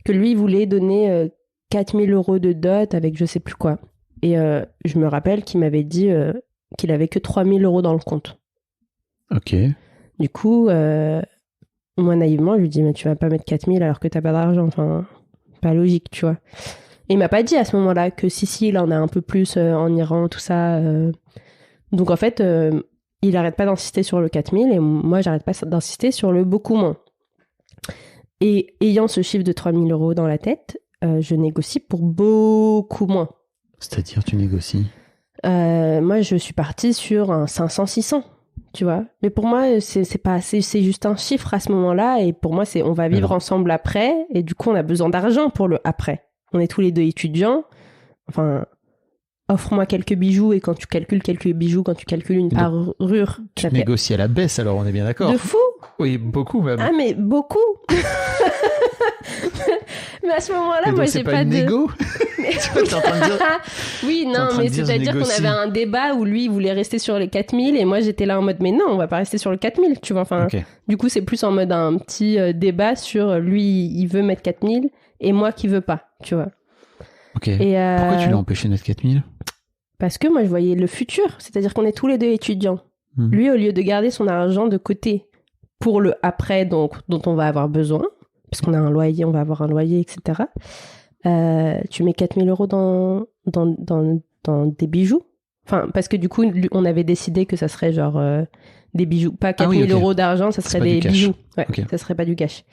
lui, il voulait donner 4 000 € de dot avec je sais plus quoi. Et je me rappelle qu'il m'avait dit qu'il avait que 3 000 € dans le compte. Ok. Du coup, moi, naïvement, je lui dis, mais tu vas pas mettre 4 000 alors que t'as pas d'argent. Enfin, pas logique, tu vois. Et il m'a pas dit à ce moment-là que si, il en a un peu plus en Iran, tout ça. Donc, en fait, il arrête pas d'insister sur le 4 000 et moi, j'arrête pas d'insister sur le beaucoup moins. Et ayant ce chiffre de 3 000 € dans la tête, je négocie pour beaucoup moins. C'est-à-dire, tu négocies? Moi, je suis partie sur un 500-600. Tu vois, mais pour moi c'est juste un chiffre à ce moment-là et pour moi c'est on va vivre ensemble après et du coup on a besoin d'argent pour le après. On est tous les deux étudiants, enfin, offre-moi quelques bijoux, et quand tu calcules quelques bijoux, quand tu calcules une parure... Tu négocies à la baisse, alors on est bien d'accord. De fou. Oui, beaucoup même. Ah, mais beaucoup. Mais à ce moment-là, moi, j'ai pas de... négo. Tu vois, t'es en train de dire... Oui, non, mais c'est-à-dire qu'on avait un débat où lui, il voulait rester sur les 4000 et moi, j'étais là en mode, mais non, on va pas rester sur le 4000, tu vois. Enfin, Du coup, c'est plus en mode un petit débat sur lui, il veut mettre 4000 et moi qui veux pas, tu vois. Ok. Et pourquoi tu l'as empêché de mettre 4000 ? Parce que moi, je voyais le futur. C'est-à-dire qu'on est tous les deux étudiants. Lui, au lieu de garder son argent de côté pour le après, donc, dont on va avoir besoin, parce qu'on a un loyer, on va avoir un loyer, etc. Tu mets 4000 € dans des bijoux. Enfin, parce que du coup, on avait décidé que ça serait genre des bijoux. Pas 4000 € d'argent, ça serait des bijoux. Ouais, ça serait pas du cash.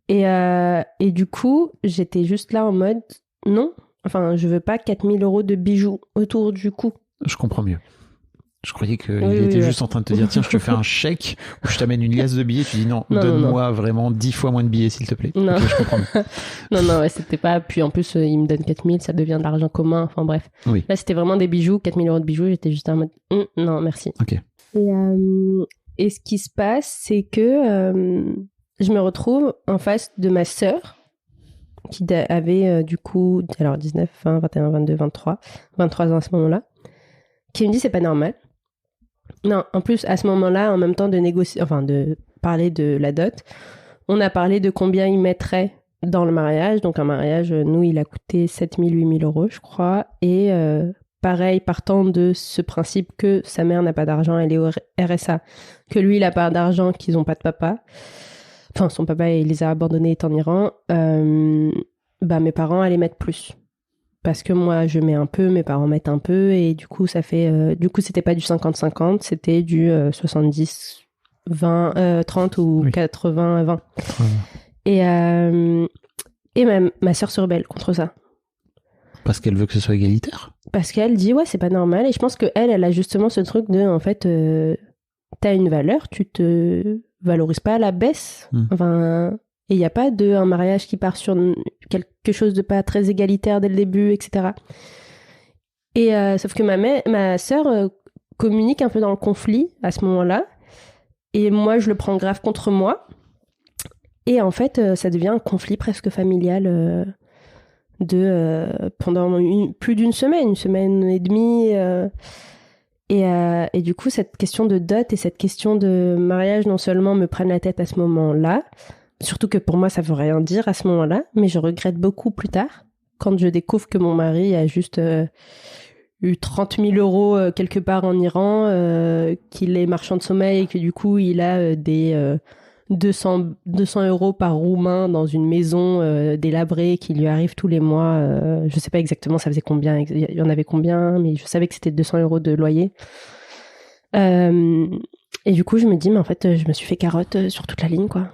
Et du coup, j'étais juste là en mode, non, enfin, je veux pas 4000 € de bijoux autour du cou. Je comprends mieux. Je croyais qu'il était juste en train de te dire, tiens, je te fais un chèque ou je t'amène une liasse de billets. Tu dis non, donne-moi vraiment 10 fois moins de billets, s'il te plaît. Non, je comprends mieux. non, c'était pas. Puis en plus, il me donne 4000, ça devient de l'argent commun. Enfin bref. Oui. Là, c'était vraiment des bijoux, 4000 € de bijoux. J'étais juste en mode, non, merci. Ok. Et ce qui se passe, c'est que je me retrouve en face de ma sœur, qui avait du coup, alors 19, 20, 21, 22, 23 ans à ce moment-là, qui me dit, c'est pas normal. Non, en plus, à ce moment-là, en même temps de négocier, enfin de parler de la dot, on a parlé de combien il mettrait dans le mariage. Donc un mariage, nous, il a coûté 7 000, 8 000 € je crois. Et pareil, partant de ce principe que sa mère n'a pas d'argent, elle est au RSA, que lui, il a pas d'argent, qu'ils n'ont pas de papa. Enfin, son papa, il les a abandonnés étant en Iran. Mes parents allaient mettre plus. Parce que moi, je mets un peu, mes parents mettent un peu, et du coup, ça fait... du coup, c'était pas du 50-50, c'était du 70, 20, 30 ou 80, 20. Et ma sœur se rebelle contre ça. Parce qu'elle veut que ce soit égalitaire ? Parce qu'elle dit, ouais, c'est pas normal. Et je pense qu'elle a justement ce truc de, en fait, t'as une valeur, tu te valorises pas à la baisse. Enfin... Et il n'y a pas un mariage qui part sur quelque chose de pas très égalitaire dès le début, etc. Et sauf que ma sœur communique un peu dans le conflit à ce moment-là. Et moi, je le prends grave contre moi. Et en fait, ça devient un conflit presque familial pendant plus d'une semaine, une semaine et demie. Et du coup, cette question de dot et cette question de mariage, non seulement me prennent la tête à ce moment-là, surtout que pour moi, ça veut rien dire à ce moment-là, mais je regrette beaucoup plus tard, quand je découvre que mon mari a juste eu 30 000 € quelque part en Iran, qu'il est marchand de sommeil et que du coup, il a des 200 € par roumain dans une maison délabrée qui lui arrive tous les mois. Je sais pas exactement ça faisait combien, il y en avait combien, mais je savais que c'était 200 € de loyer. Et du coup, je me dis, mais en fait, je me suis fait carotte sur toute la ligne, quoi.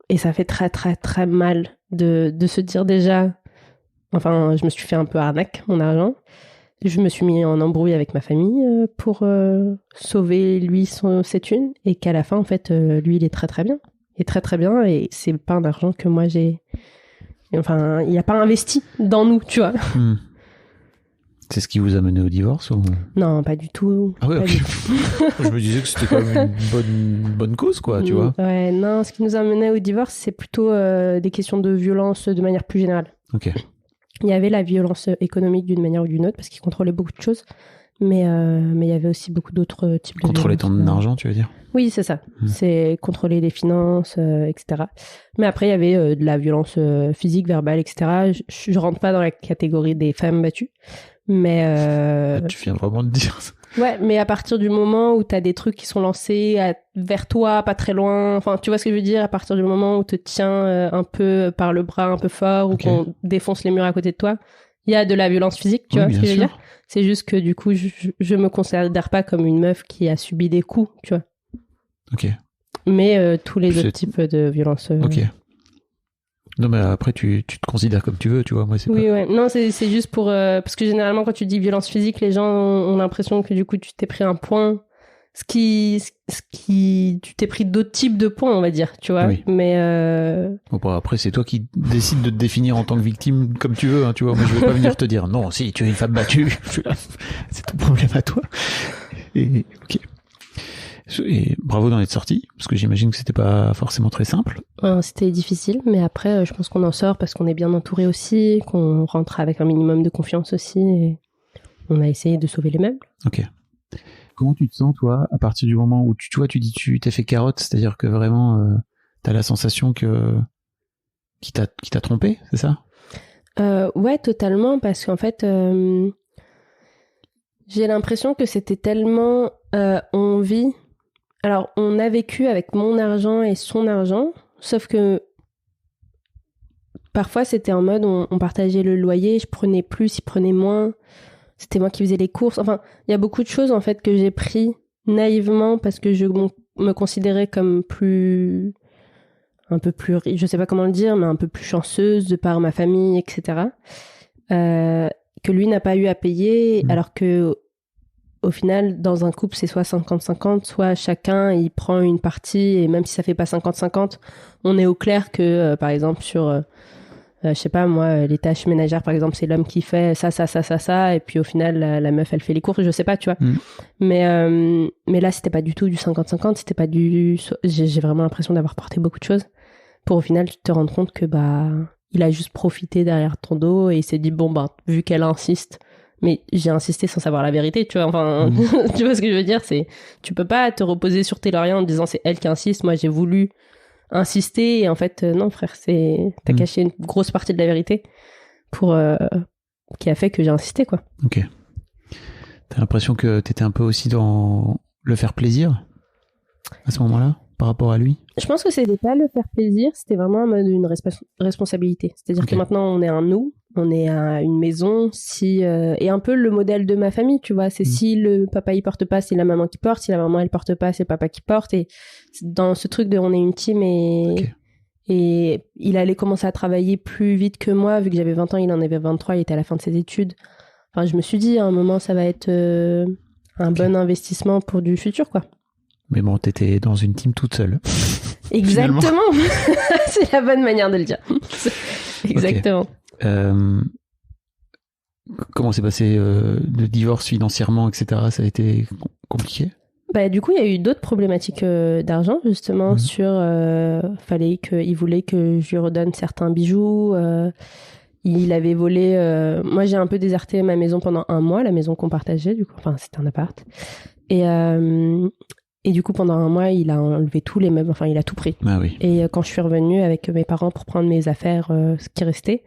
Et ça fait très, très, très mal de se dire déjà... Enfin, je me suis fait un peu arnaque, mon argent. Je me suis mis en embrouille avec ma famille pour sauver, lui, ses thunes. Et qu'à la fin, en fait, lui, il est très, très bien. Il est très, très bien. Et c'est pas un argent que moi, j'ai... Enfin, il n'a pas investi dans nous, tu vois. C'est ce qui vous a mené au divorce ou... Non, pas du tout. Ah ouais, ok. Je me disais que c'était quand même une bonne cause, quoi, tu vois. Ouais, non, ce qui nous a mené au divorce, c'est plutôt des questions de violence de manière plus générale. Ok. Il y avait la violence économique d'une manière ou d'une autre, parce qu'il contrôlait beaucoup de choses, mais il y avait aussi beaucoup d'autres types de violence. Contrôler ton argent, tu veux dire ? Oui, c'est ça. C'est contrôler les finances, etc. Mais après, il y avait de la violence physique, verbale, etc. Je rentre pas dans la catégorie des femmes battues. Mais tu viens vraiment de dire ça. Ouais, mais à partir du moment où t'as des trucs qui sont lancés vers toi, pas très loin, enfin, tu vois ce que je veux dire, à partir du moment où te tient un peu par le bras un peu fort, ou qu'on défonce les murs à côté de toi, il y a de la violence physique, tu vois ce que je veux dire. C'est juste que du coup, je me considère pas comme une meuf qui a subi des coups, tu vois. Ok. Mais tous les autres types de violence. Ok. Non, mais après, tu te considères comme tu veux, tu vois. Moi, c'est pas... ouais. Non, c'est juste pour... parce que généralement, quand tu dis violence physique, les gens ont l'impression que du coup, tu t'es pris un point. tu t'es pris d'autres types de points, on va dire, tu vois. Oui. Mais Bon, après, c'est toi qui décides de te définir en tant que victime comme tu veux, hein, tu vois. Moi, je vais pas venir te dire non, si tu es une femme battue, c'est ton problème à toi. Et ok. Et bravo d'en être sorti, parce que j'imagine que c'était pas forcément très simple. C'était difficile, mais après, je pense qu'on en sort parce qu'on est bien entouré aussi, qu'on rentre avec un minimum de confiance aussi, et on a essayé de sauver les meubles. Ok. Comment tu te sens, toi, à partir du moment où tu dis tu t'es fait carotte, c'est-à-dire que vraiment t'as la sensation que qui t'a trompé, c'est ça? Ouais, totalement, parce qu'en fait, j'ai l'impression que c'était tellement on vit. Alors, on a vécu avec mon argent et son argent, sauf que parfois c'était en mode on partageait le loyer, je prenais plus, il prenait moins. C'était moi qui faisais les courses. Enfin, il y a beaucoup de choses en fait que j'ai pris naïvement parce que je me considérais comme un peu plus, je sais pas comment le dire, mais un peu plus chanceuse de par ma famille, etc. Que lui n'a pas eu à payer, alors que au final, dans un couple, c'est soit 50-50, soit chacun il prend une partie, et même si ça fait pas 50-50, on est au clair que, par exemple, sur je sais pas moi, les tâches ménagères par exemple, c'est l'homme qui fait ça, et puis au final la meuf elle fait les courses, je sais pas, tu vois. Mais là c'était pas du tout du 50-50, c'était pas j'ai vraiment l'impression d'avoir porté beaucoup de choses pour au final te rendre compte que il a juste profité derrière ton dos et il s'est dit bon vu qu'elle insiste, mais j'ai insisté sans savoir la vérité, tu vois, enfin tu vois ce que je veux dire, c'est tu peux pas te reposer sur tes lauriers en te disant c'est elle qui insiste, moi j'ai voulu insister, et en fait non frère, t'as caché une grosse partie de la vérité qui a fait que j'ai insisté, quoi. Ok. T'as l'impression que t'étais un peu aussi dans le faire plaisir à ce moment-là par rapport à lui? Je pense que c'était pas le faire plaisir, c'était vraiment en mode une responsabilité, c'est-à-dire que maintenant on est on est à une maison, et un peu le modèle de ma famille, tu vois, c'est si le papa il porte pas, c'est la maman qui porte, si la maman elle porte pas, c'est le papa qui porte, et dans ce truc de on est une team, et il allait commencer à travailler plus vite que moi, vu que j'avais 20 ans, il en avait 23, il était à la fin de ses études. Enfin, je me suis dit, à un moment, ça va être un bon investissement pour du futur, quoi. Mais bon, t'étais dans une team toute seule. Exactement. C'est la bonne manière de le dire. Exactement. Comment s'est passé le divorce financièrement, etc. Ça a été compliqué? Du coup, il y a eu d'autres problématiques d'argent, justement, il voulait que je lui redonne certains bijoux. Il avait volé... moi, j'ai un peu déserté ma maison pendant 1 mois, la maison qu'on partageait, du coup. Enfin, c'était un appart. Et du coup, pendant 1 mois, il a enlevé tous les meubles, enfin, il a tout pris. Ah oui. Et quand je suis revenue avec mes parents pour prendre mes affaires, ce qui restait,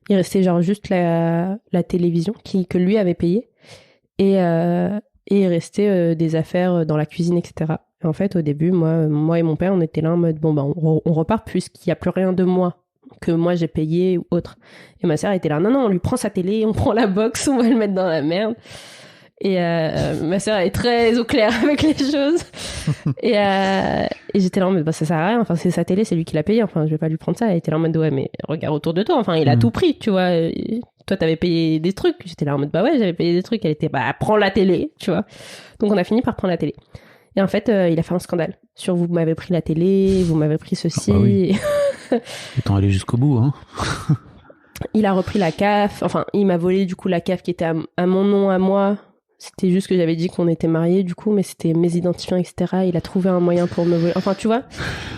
il restait genre juste la télévision que lui avait payée. Et il restait des affaires dans la cuisine, etc. Et en fait, au début, moi et mon père, on était là en mode, on repart puisqu'il n'y a plus rien de moi que moi j'ai payé ou autre. Et ma sœur était là, non, on lui prend sa télé, on prend la box, on va le mettre dans la merde. Et ma sœur est très au clair avec les choses. Et j'étais là en mode, ça sert à rien, enfin, c'est sa télé, c'est lui qui l'a payé, enfin, je vais pas lui prendre ça. Elle était là en mode, ouais, mais regarde autour de toi, enfin, il a tout pris, tu vois. Toi, t'avais payé des trucs. J'étais là en mode, ouais, j'avais payé des trucs. Elle était, prends la télé, tu vois. Donc, on a fini par prendre la télé. Et en fait, il a fait un scandale sur vous m'avez pris la télé, vous m'avez pris ceci. Ah bah oui. Autant aller jusqu'au bout, hein. Il a repris la CAF. Enfin, il m'a volé, du coup, la CAF qui était à mon nom, à moi. C'était juste que j'avais dit qu'on était mariés, du coup, mais c'était mes identifiants, etc. Il a trouvé un moyen pour me voler. Enfin, tu vois.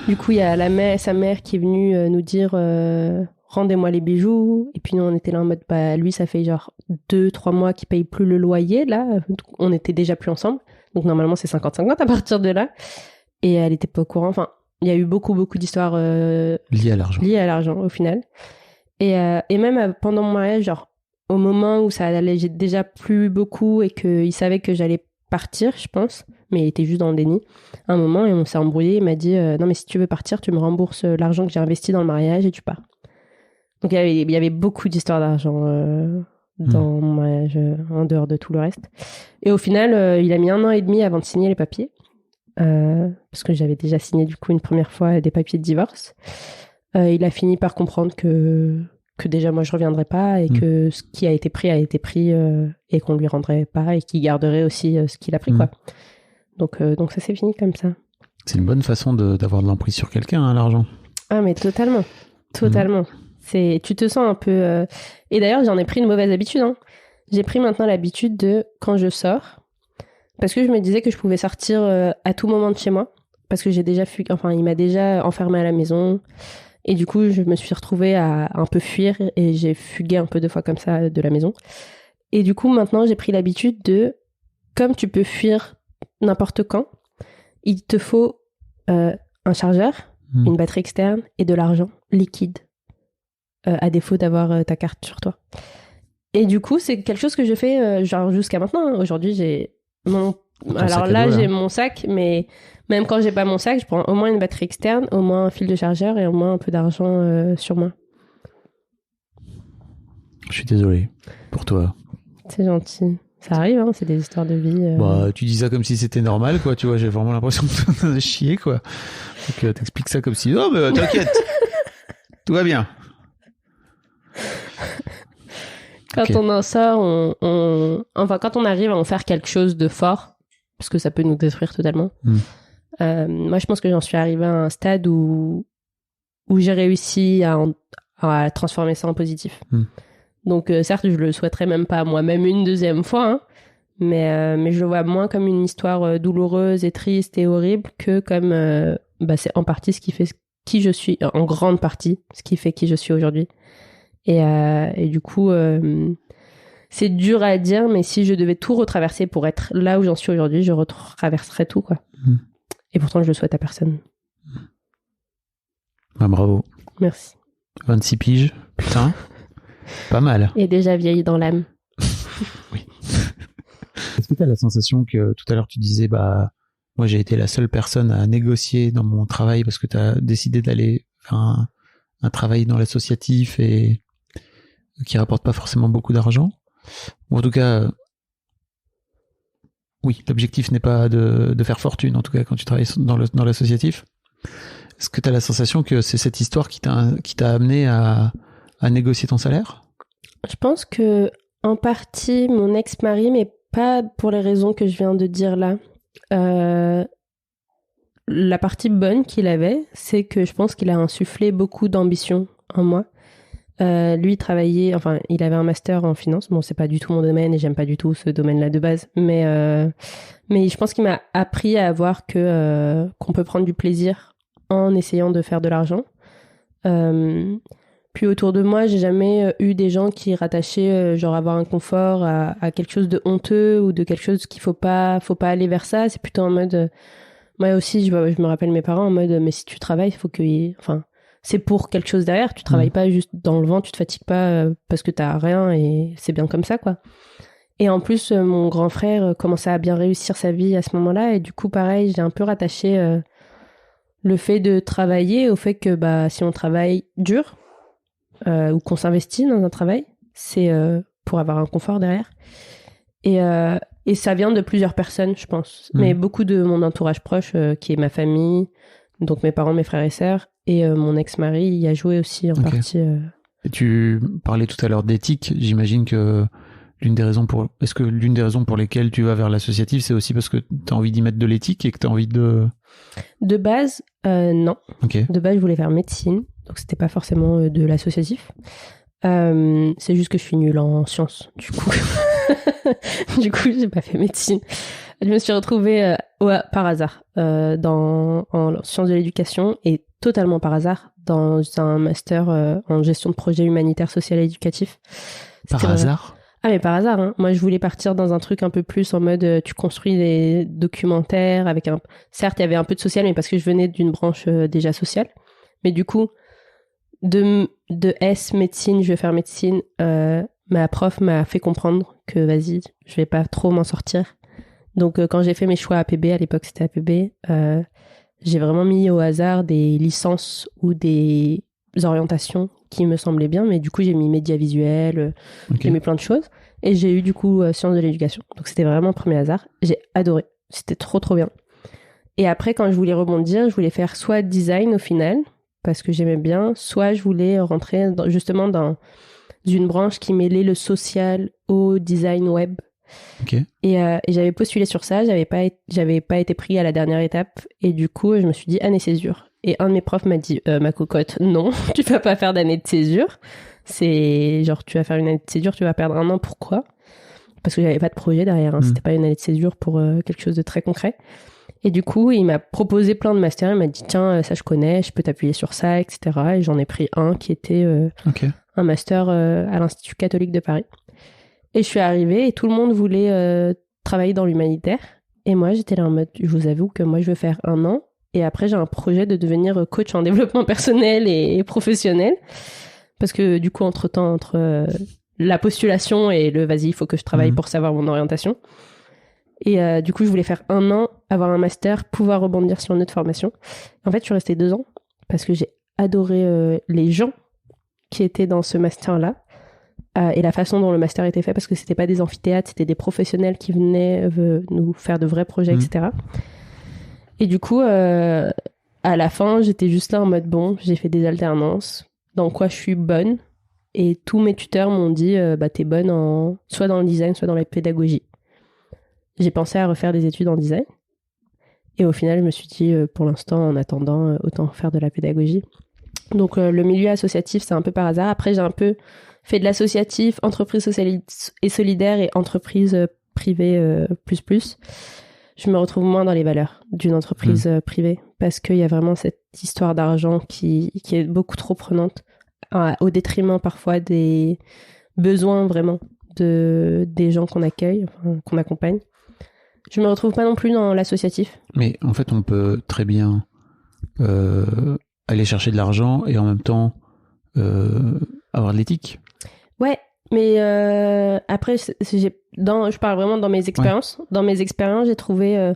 Du coup, il y a sa mère qui est venue nous dire rendez-moi les bijoux. Et puis nous, on était là en mode, lui, ça fait genre 2-3 mois qu'il paye plus le loyer, là. On était déjà plus ensemble. Donc normalement, c'est 50-50 à partir de là. Et elle était pas au courant. Enfin, il y a eu beaucoup d'histoires liées à l'argent, au final. Et même pendant mon mariage, genre, au moment où ça allait déjà plus beaucoup et qu'il savait que j'allais partir, je pense, mais il était juste dans le déni. À un moment, et on s'est embrouillé, il m'a dit non, mais si tu veux partir, tu me rembourses l'argent que j'ai investi dans le mariage et tu pars. Donc il y avait beaucoup d'histoires d'argent dans mon mariage, en dehors de tout le reste. Et au final, il a mis 1 an et demi avant de signer les papiers, parce que j'avais déjà signé du coup une première fois des papiers de divorce. Il a fini par comprendre que déjà moi je reviendrais pas et que ce qui a été pris et qu'on lui rendrait pas et qu'il garderait aussi ce qu'il a pris, quoi. Donc ça s'est fini comme ça. C'est une bonne façon d'avoir de l'emprise sur quelqu'un, hein, l'argent. Ah, mais totalement. Tu te sens un peu... Et d'ailleurs, j'en ai pris une mauvaise habitude. Hein. J'ai pris maintenant l'habitude de, quand je sors, parce que je me disais que je pouvais sortir à tout moment de chez moi, parce que il m'a déjà enfermée à la maison, et du coup, je me suis retrouvée à un peu fuir, et j'ai fugué un peu 2 fois comme ça de la maison. Et du coup, maintenant, j'ai pris l'habitude de, comme tu peux fuir n'importe quand, il te faut un chargeur, une batterie externe et de l'argent liquide, à défaut d'avoir ta carte sur toi. Et du coup, c'est quelque chose que je fais genre jusqu'à maintenant. Hein. Aujourd'hui, j'ai mon... Alors là, j'ai mon sac, mais même quand j'ai pas mon sac, je prends au moins une batterie externe, au moins un fil de chargeur et au moins un peu d'argent sur moi. Je suis désolé pour toi. C'est gentil. Ça arrive, hein, c'est des histoires de vie. Bah, tu dis ça comme si c'était normal, quoi. Tu vois, j'ai vraiment l'impression que t'en as chier, quoi. Donc, t'expliques ça comme si, oh, mais t'inquiète, tout va bien. Quand on en sort, quand on arrive à en faire quelque chose de fort, parce que ça peut nous détruire totalement. Moi, je pense que j'en suis arrivée à un stade où j'ai réussi à transformer ça en positif. Donc, certes, je le souhaiterais même pas moi-même une deuxième fois, hein, mais je le vois moins comme une histoire douloureuse et triste et horrible que comme c'est en partie ce qui fait qui je suis, en grande partie, ce qui fait qui je suis aujourd'hui. Et du coup, c'est dur à dire, mais si je devais tout retraverser pour être là où j'en suis aujourd'hui, je retraverserais tout, quoi. Et pourtant, je le souhaite à personne. Bah, bravo. Merci. 26 piges, putain. Pas mal. Et déjà vieilli dans l'âme. Oui. Est-ce que tu as la sensation que tout à l'heure tu disais, moi j'ai été la seule personne à négocier dans mon travail parce que tu as décidé d'aller faire un travail dans l'associatif et qui rapporte pas forcément beaucoup d'argent? Ou en tout cas, oui, l'objectif n'est pas de faire fortune, en tout cas quand tu travailles dans l'associatif. Est-ce que tu as la sensation que c'est cette histoire qui t'a amené à négocier ton salaire? Je pense que en partie mon ex-mari, mais pas pour les raisons que je viens de dire là. La partie bonne qu'il avait, c'est que je pense qu'il a insufflé beaucoup d'ambition en moi. Lui, il avait un master en finance. Bon, c'est pas du tout mon domaine et j'aime pas du tout ce domaine-là de base. Mais je pense qu'il m'a appris à voir qu'on peut prendre du plaisir en essayant de faire de l'argent. Puis autour de moi, j'ai jamais eu des gens qui rattachaient genre avoir un confort à quelque chose de honteux ou de quelque chose qu'il faut pas aller vers ça. C'est plutôt en mode moi aussi, je me rappelle mes parents en mode mais si tu travailles, il faut c'est pour quelque chose derrière. Tu travailles pas juste dans le vent, tu te fatigues pas parce que t'as rien et c'est bien comme ça, quoi. Et en plus, mon grand frère commençait à bien réussir sa vie à ce moment-là et du coup, pareil, j'ai un peu rattaché le fait de travailler au fait que si on travaille dur ou qu'on s'investit dans un travail, c'est pour avoir un confort derrière. Et ça vient de plusieurs personnes, je pense. Mais beaucoup de mon entourage proche, qui est ma famille, donc mes parents, mes frères et sœurs, et mon ex-mari y a joué aussi en partie. Et tu parlais tout à l'heure d'éthique. J'imagine que l'une des raisons pour lesquelles tu vas vers l'associatif, c'est aussi parce que tu as envie d'y mettre de l'éthique et que tu as envie de... De base, non. Okay. De base, je voulais faire médecine, donc c'était pas forcément de l'associatif. C'est juste que je suis nulle en sciences, du coup. Du coup, j'ai pas fait médecine. Je me suis retrouvée par hasard en sciences de l'éducation et totalement par hasard dans un master en gestion de projets humanitaires, social et éducatifs. Par hasard? Ah, mais par hasard, hein. Moi, je voulais partir dans un truc un peu plus en mode tu construis des documentaires avec certes, il y avait un peu de social, mais parce que je venais d'une branche déjà sociale. Mais du coup, de médecine, je vais faire médecine. Ma prof m'a fait comprendre que vas-y, je vais pas trop m'en sortir. Donc, quand j'ai fait mes choix APB, à l'époque c'était APB, j'ai vraiment mis au hasard des licences ou des orientations qui me semblaient bien, mais du coup j'ai mis médias visuels, j'ai mis plein de choses, et j'ai eu du coup sciences de l'éducation. Donc c'était vraiment premier hasard. J'ai adoré, c'était trop bien. Et après, quand je voulais rebondir, je voulais faire soit design au final, parce que j'aimais bien, soit je voulais rentrer justement dans une branche qui mêlait le social au design web. Okay. Et j'avais postulé sur ça, j'avais pas été pris à la dernière étape. Et du coup, je me suis dit, année césure. Et un de mes profs m'a dit, ma cocotte, non, tu vas pas faire d'année de césure. C'est genre, tu vas faire une année de césure, tu vas perdre 1 an, pourquoi ? Parce que j'avais pas de projet derrière, c'était pas une année de césure pour quelque chose de très concret. Et du coup, il m'a proposé plein de masters, il m'a dit, tiens, ça je connais, je peux t'appuyer sur ça, etc. Et j'en ai pris un qui était un master à l'Institut catholique de Paris. Et je suis arrivée et tout le monde voulait travailler dans l'humanitaire. Et moi, j'étais là en mode, je vous avoue que moi, je veux faire 1 an. Et après, j'ai un projet de devenir coach en développement personnel et professionnel. Parce que du coup, entre la postulation et le vas-y, il faut que je travaille pour savoir mon orientation. Et du coup, je voulais faire 1 an, avoir un master, pouvoir rebondir sur une autre formation. En fait, je suis restée 2 ans parce que j'ai adoré les gens qui étaient dans ce master-là et la façon dont le master était fait, parce que c'était pas des amphithéâtres, c'était des professionnels qui venaient nous faire de vrais projets, etc. Et du coup, à la fin, j'étais juste là en mode bon, j'ai fait des alternances, dans quoi je suis bonne. Et tous mes tuteurs m'ont dit t'es bonne soit dans le design, soit dans la pédagogie. J'ai pensé à refaire des études en design. Et au final, je me suis dit, pour l'instant, en attendant, autant faire de la pédagogie. Donc, le milieu associatif, c'est un peu par hasard. Après, j'ai un peu fait de l'associatif, entreprise sociale et solidaire et entreprise privée plus. Je me retrouve moins dans les valeurs d'une entreprise privée parce qu'il y a vraiment cette histoire d'argent qui est beaucoup trop prenante au détriment parfois des besoins vraiment des gens qu'on accueille, qu'on accompagne. Je me retrouve pas non plus dans l'associatif. Mais en fait, on peut très bien aller chercher de l'argent et en même temps avoir de l'éthique. Ouais, mais après, je parle vraiment dans mes expériences. Ouais. Dans mes expériences, j'ai trouvé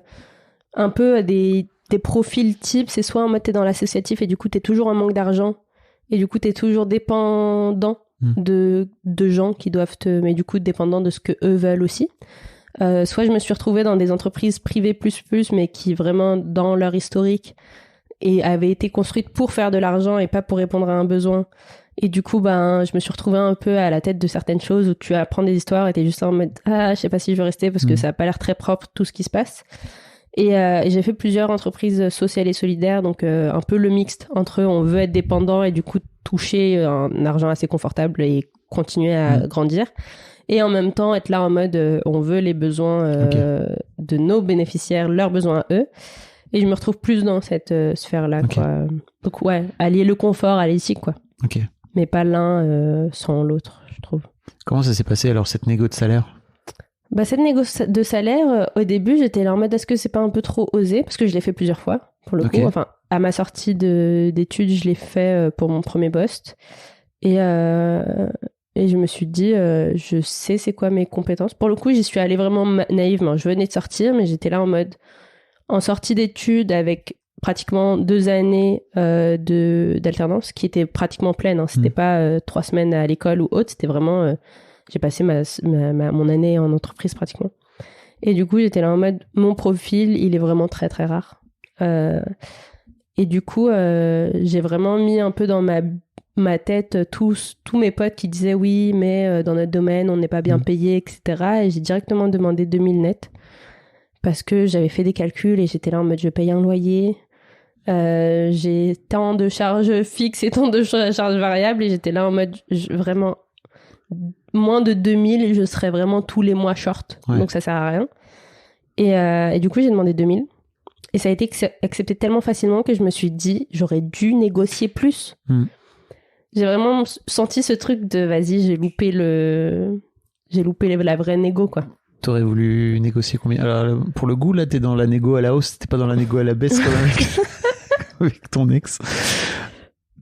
un peu des profils types. C'est soit en mode t'es dans l'associatif et du coup t'es toujours en manque d'argent et du coup t'es toujours dépendant de gens qui doivent mais du coup dépendant de ce que eux veulent aussi. Soit je me suis retrouvée dans des entreprises privées plus, mais qui vraiment dans leur historique et avaient été construites pour faire de l'argent et pas pour répondre à un besoin. Et du coup, je me suis retrouvée un peu à la tête de certaines choses où tu apprends des histoires et t'es juste en mode je sais pas si je veux rester parce que ça a pas l'air très propre tout ce qui se passe. Et j'ai fait plusieurs entreprises sociales et solidaires, donc un peu le mixte entre on veut être dépendant et du coup toucher un argent assez confortable et continuer à grandir. Et en même temps, être là en mode, on veut les besoins de nos bénéficiaires, leurs besoins à eux. Et je me retrouve plus dans cette sphère-là, quoi. Donc, ouais, allier le confort à l'éthique, quoi. Ok. Mais pas l'un sans l'autre, je trouve. Comment ça s'est passé, alors, cette négo de salaire ? Cette négo de salaire, au début, j'étais là en mode, est-ce que c'est pas un peu trop osé ? Parce que je l'ai fait plusieurs fois, pour le coup. Enfin, à ma sortie d'études, je l'ai fait pour mon premier poste. Et je me suis dit, je sais c'est quoi mes compétences. Pour le coup, j'y suis allée vraiment naïvement. Je venais de sortir, mais j'étais là en mode, en sortie d'études avec pratiquement 2 années d'alternance, qui étaient pratiquement pleines. Hein. C'était pas 3 semaines à l'école ou autre. C'était vraiment, j'ai passé mon année en entreprise pratiquement. Et du coup, j'étais là en mode, mon profil, il est vraiment très très rare. Et du coup, j'ai vraiment mis un peu dans ma tête tous mes potes qui disaient oui, mais dans notre domaine, on n'est pas bien payé, etc. Et j'ai directement demandé 2000 net parce que j'avais fait des calculs et j'étais là en mode je paye un loyer, j'ai tant de charges fixes et tant de charges variables et j'étais là en mode vraiment moins de 2000, je serais vraiment tous les mois short, donc ça sert à rien. Et du coup, j'ai demandé 2000. Et ça a été accepté tellement facilement que je me suis dit, j'aurais dû négocier plus. J'ai vraiment senti ce truc de, vas-y, j'ai loupé la vraie négo, quoi. T'aurais voulu négocier combien ? Alors, pour le goût, là, t'es dans la négo à la hausse, t'es pas dans la négo à la baisse, quand même, avec ton ex.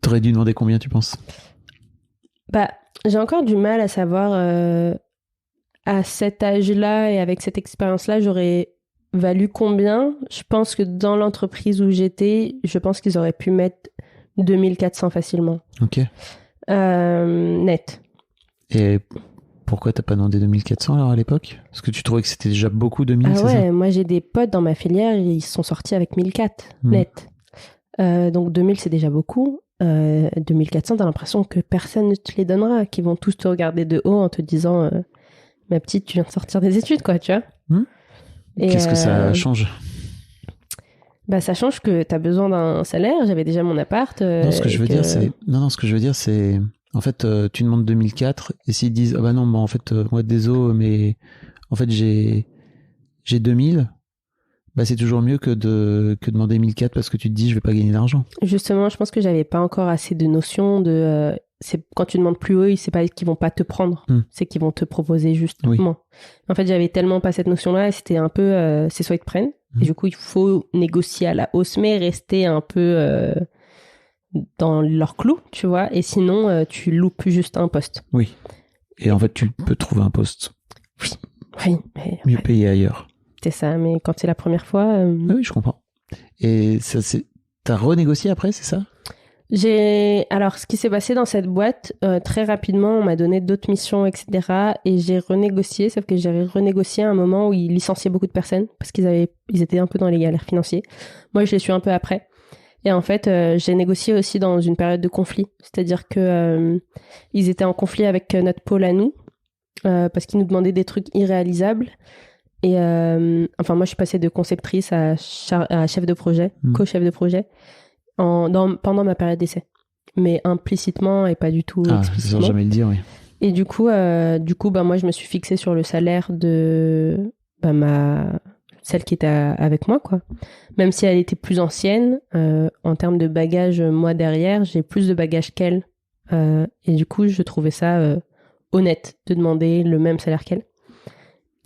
T'aurais dû demander combien, tu penses ? J'ai encore du mal à savoir, à cet âge-là et avec cette expérience-là, j'aurais valu combien ? Je pense que dans l'entreprise où j'étais, je pense qu'ils auraient pu mettre 2400 facilement. Ok. Net. Et pourquoi t'as pas demandé 2400 alors à l'époque ? Parce que tu trouvais que c'était déjà beaucoup 2000, c'est ça ? Moi j'ai des potes dans ma filière, ils sont sortis avec 1400 net. Donc 2000 c'est déjà beaucoup. 2400, t'as l'impression que personne ne te les donnera, qu'ils vont tous te regarder de haut en te disant ma petite, tu viens de sortir des études, quoi, tu vois. Et qu'est-ce que ça change? Bah, ça change que tu as besoin d'un salaire. J'avais déjà mon appart. Non, ce que je veux dire, c'est... En fait, tu demandes 2004, et s'ils disent, ah bah non, bah en fait, moi, désolé, mais en fait, j'ai 2000, bah c'est toujours mieux que demander 1004 parce que tu te dis, je vais pas gagner d'argent. Justement, je pense que j'avais pas encore assez de notion de... c'est quand tu demandes plus haut, c'est pas qu'ils vont pas te prendre, c'est qu'ils vont te proposer juste moins. En fait, j'avais tellement pas cette notion-là, et c'était un peu, c'est soit ils te prennent, et du coup, il faut négocier à la hausse, mais rester un peu dans leur clou, tu vois, et sinon, tu loupes juste un poste. Oui. Et en fait, tu peux trouver un poste. Oui. Mais, mieux payé ailleurs. C'est ça, mais quand c'est la première fois... Oui, je comprends. Et ça, t'as renégocié après, c'est ça? Alors, ce qui s'est passé dans cette boîte, très rapidement, on m'a donné d'autres missions, etc. Et j'ai renégocié, sauf que j'ai renégocié à un moment où ils licenciaient beaucoup de personnes parce qu'ils étaient un peu dans les galères financières. Moi, je les suis un peu après. Et en fait, j'ai négocié aussi dans une période de conflit. C'est-à-dire que ils étaient en conflit avec notre pôle à nous parce qu'ils nous demandaient des trucs irréalisables. Et moi, je suis passée de conceptrice à chef de projet, co-chef de projet. Pendant ma période d'essai, mais implicitement et pas du tout explicitement. Sans jamais le dire, oui. Et du coup, moi, je me suis fixée sur le salaire de celle qui était avec moi, quoi. Même si elle était plus ancienne, en termes de bagages, moi derrière, j'ai plus de bagages qu'elle. Et du coup, je trouvais ça honnête de demander le même salaire qu'elle.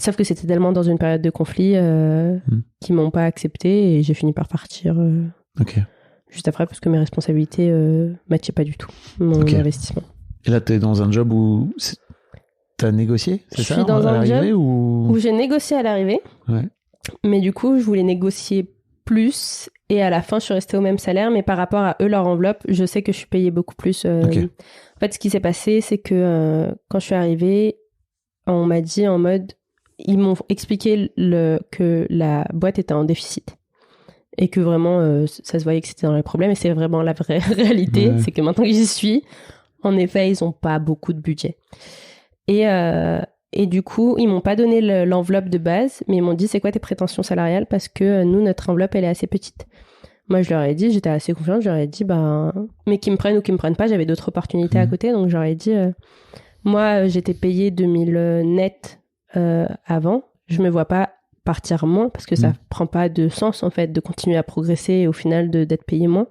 Sauf que c'était tellement dans une période de conflit qu'ils m'ont pas accepté et j'ai fini par partir. Ok. Juste après, parce que mes responsabilités matchaient pas du tout mon investissement. Et là, tu es dans un job où tu as négocié, c'est ça? Je suis dans un job où j'ai négocié à l'arrivée. Ouais. Mais du coup, je voulais négocier plus. Et à la fin, je suis restée au même salaire. Mais par rapport à eux, leur enveloppe, je sais que je suis payée beaucoup plus. En fait, ce qui s'est passé, c'est que quand je suis arrivée, on m'a dit en mode... Ils m'ont expliqué que la boîte était en déficit. Et que vraiment, ça se voyait que c'était dans les problèmes. Et c'est vraiment la vraie réalité. Ouais. C'est que maintenant que j'y suis, en effet, ils n'ont pas beaucoup de budget. Et du coup, ils m'ont pas donné l'enveloppe de base, mais ils m'ont dit, c'est quoi tes prétentions salariales? Parce que nous, notre enveloppe, elle est assez petite. Moi, je leur ai dit, j'étais assez confiante, je leur ai dit, mais qu'ils me prennent ou qu'ils me prennent pas, j'avais d'autres opportunités à côté. Donc, je leur ai dit, moi, j'étais payée 2000 net avant. Je me vois pas partir moins parce que ça prend pas de sens en fait de continuer à progresser et au final d'être payé moins.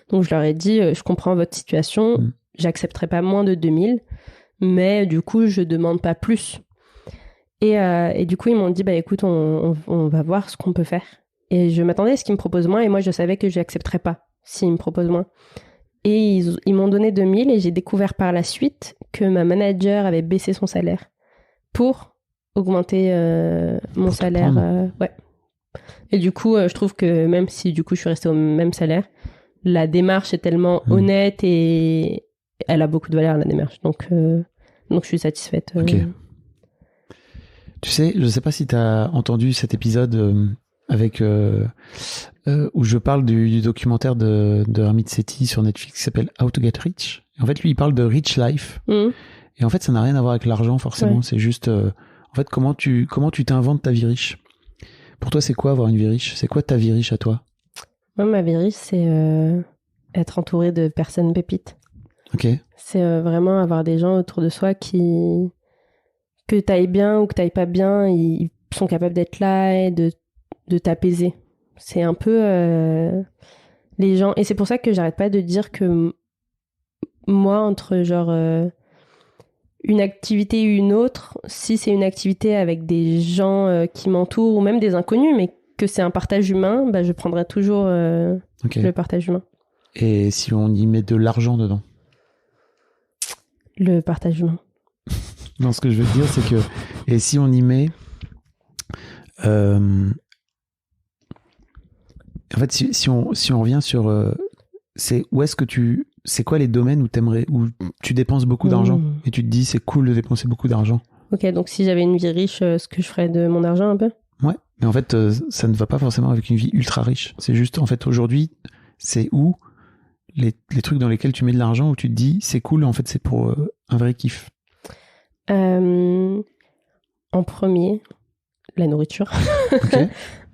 Donc je leur ai dit je comprends votre situation, j'accepterai pas moins de 2000 mais du coup je demande pas plus. Et du coup ils m'ont dit écoute on va voir ce qu'on peut faire. Et je m'attendais à ce qu'ils me proposent moins et moi je savais que je n'accepterais pas s'ils me proposent moins. Et ils m'ont donné 2000 et j'ai découvert par la suite que ma manager avait baissé son salaire pour augmenter mon salaire. Ouais. Et du coup, je trouve que même si du coup je suis restée au même salaire, la démarche est tellement honnête et elle a beaucoup de valeur, la démarche. Donc je suis satisfaite. Ok. Tu sais, je ne sais pas si tu as entendu cet épisode avec où je parle du documentaire de Ramit Sethi sur Netflix qui s'appelle How to Get Rich. Et en fait, lui, il parle de Rich Life. Et en fait, ça n'a rien à voir avec l'argent forcément. Ouais. C'est juste... En fait, comment tu t'inventes ta vie riche? Pour toi, c'est quoi avoir une vie riche? C'est quoi ta vie riche à toi? Moi, ma vie riche, c'est être entourée de personnes pépites. Ok. C'est vraiment avoir des gens autour de soi que t'ailles bien ou que t'ailles pas bien, ils sont capables d'être là et de t'apaiser. C'est un peu les gens... Et c'est pour ça que j'arrête pas de dire que moi, entre une activité ou une autre, si c'est une activité avec des gens qui m'entourent ou même des inconnus, mais que c'est un partage humain, je prendrai toujours le partage humain. Et si on y met de l'argent dedans? Le partage humain. Non, ce que je veux dire, c'est que... Et si on y met... En fait, si on revient sur... c'est quoi les domaines où tu dépenses beaucoup d'argent et tu te dis c'est cool de dépenser beaucoup d'argent? Ok, donc si j'avais une vie riche, ce que je ferais de mon argent un peu? Ouais, mais en fait, ça ne va pas forcément avec une vie ultra riche. C'est juste, en fait, aujourd'hui, c'est où les trucs dans lesquels tu mets de l'argent, où tu te dis c'est cool, en fait, c'est pour un vrai kiff. En premier, la nourriture. Ok.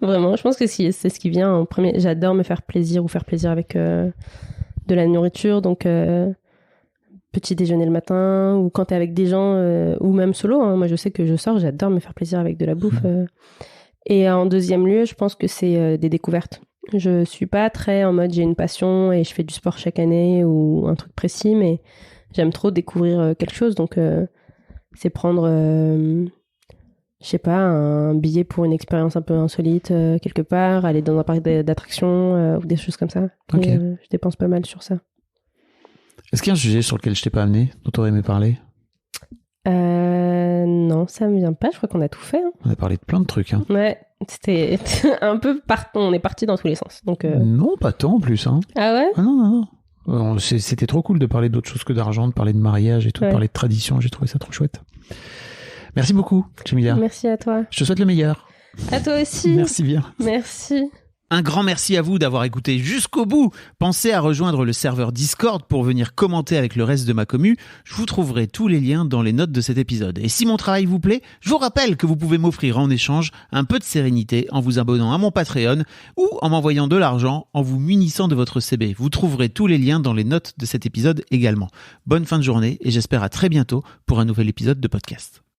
Vraiment, je pense que c'est ce qui vient en premier. J'adore me faire plaisir ou faire plaisir avec de la nourriture. Donc, petit déjeuner le matin ou quand t'es avec des gens ou même solo. Hein. Moi, je sais que je sors, j'adore me faire plaisir avec de la bouffe. Et en deuxième lieu, je pense que c'est des découvertes. Je suis pas très en mode j'ai une passion et je fais du sport chaque année ou un truc précis, mais j'aime trop découvrir quelque chose. Donc, c'est prendre, je sais pas, un billet pour une expérience un peu insolite quelque part, aller dans un parc d'attractions ou des choses comme ça. Ok. Et, je dépense pas mal sur ça. Est-ce qu'il y a un sujet sur lequel je t'ai pas amené, dont tu aurais aimé parler? Non, ça me vient pas. Je crois qu'on a tout fait. Hein. On a parlé de plein de trucs. Hein. Ouais, c'était un peu partout. On est parti dans tous les sens. Donc, Non, pas tant en plus. Hein. Ah ouais? Ah non. C'était trop cool de parler d'autre chose que d'argent, de parler de mariage et tout, de parler de tradition. J'ai trouvé ça trop chouette. Merci beaucoup, Djamila. Merci à toi. Je te souhaite le meilleur. À toi aussi. Merci bien. Merci. Un grand merci à vous d'avoir écouté jusqu'au bout. Pensez à rejoindre le serveur Discord pour venir commenter avec le reste de ma commu. Je vous trouverai tous les liens dans les notes de cet épisode. Et si mon travail vous plaît, je vous rappelle que vous pouvez m'offrir en échange un peu de sérénité en vous abonnant à mon Patreon ou en m'envoyant de l'argent en vous munissant de votre CB. Vous trouverez tous les liens dans les notes de cet épisode également. Bonne fin de journée et j'espère à très bientôt pour un nouvel épisode de podcast.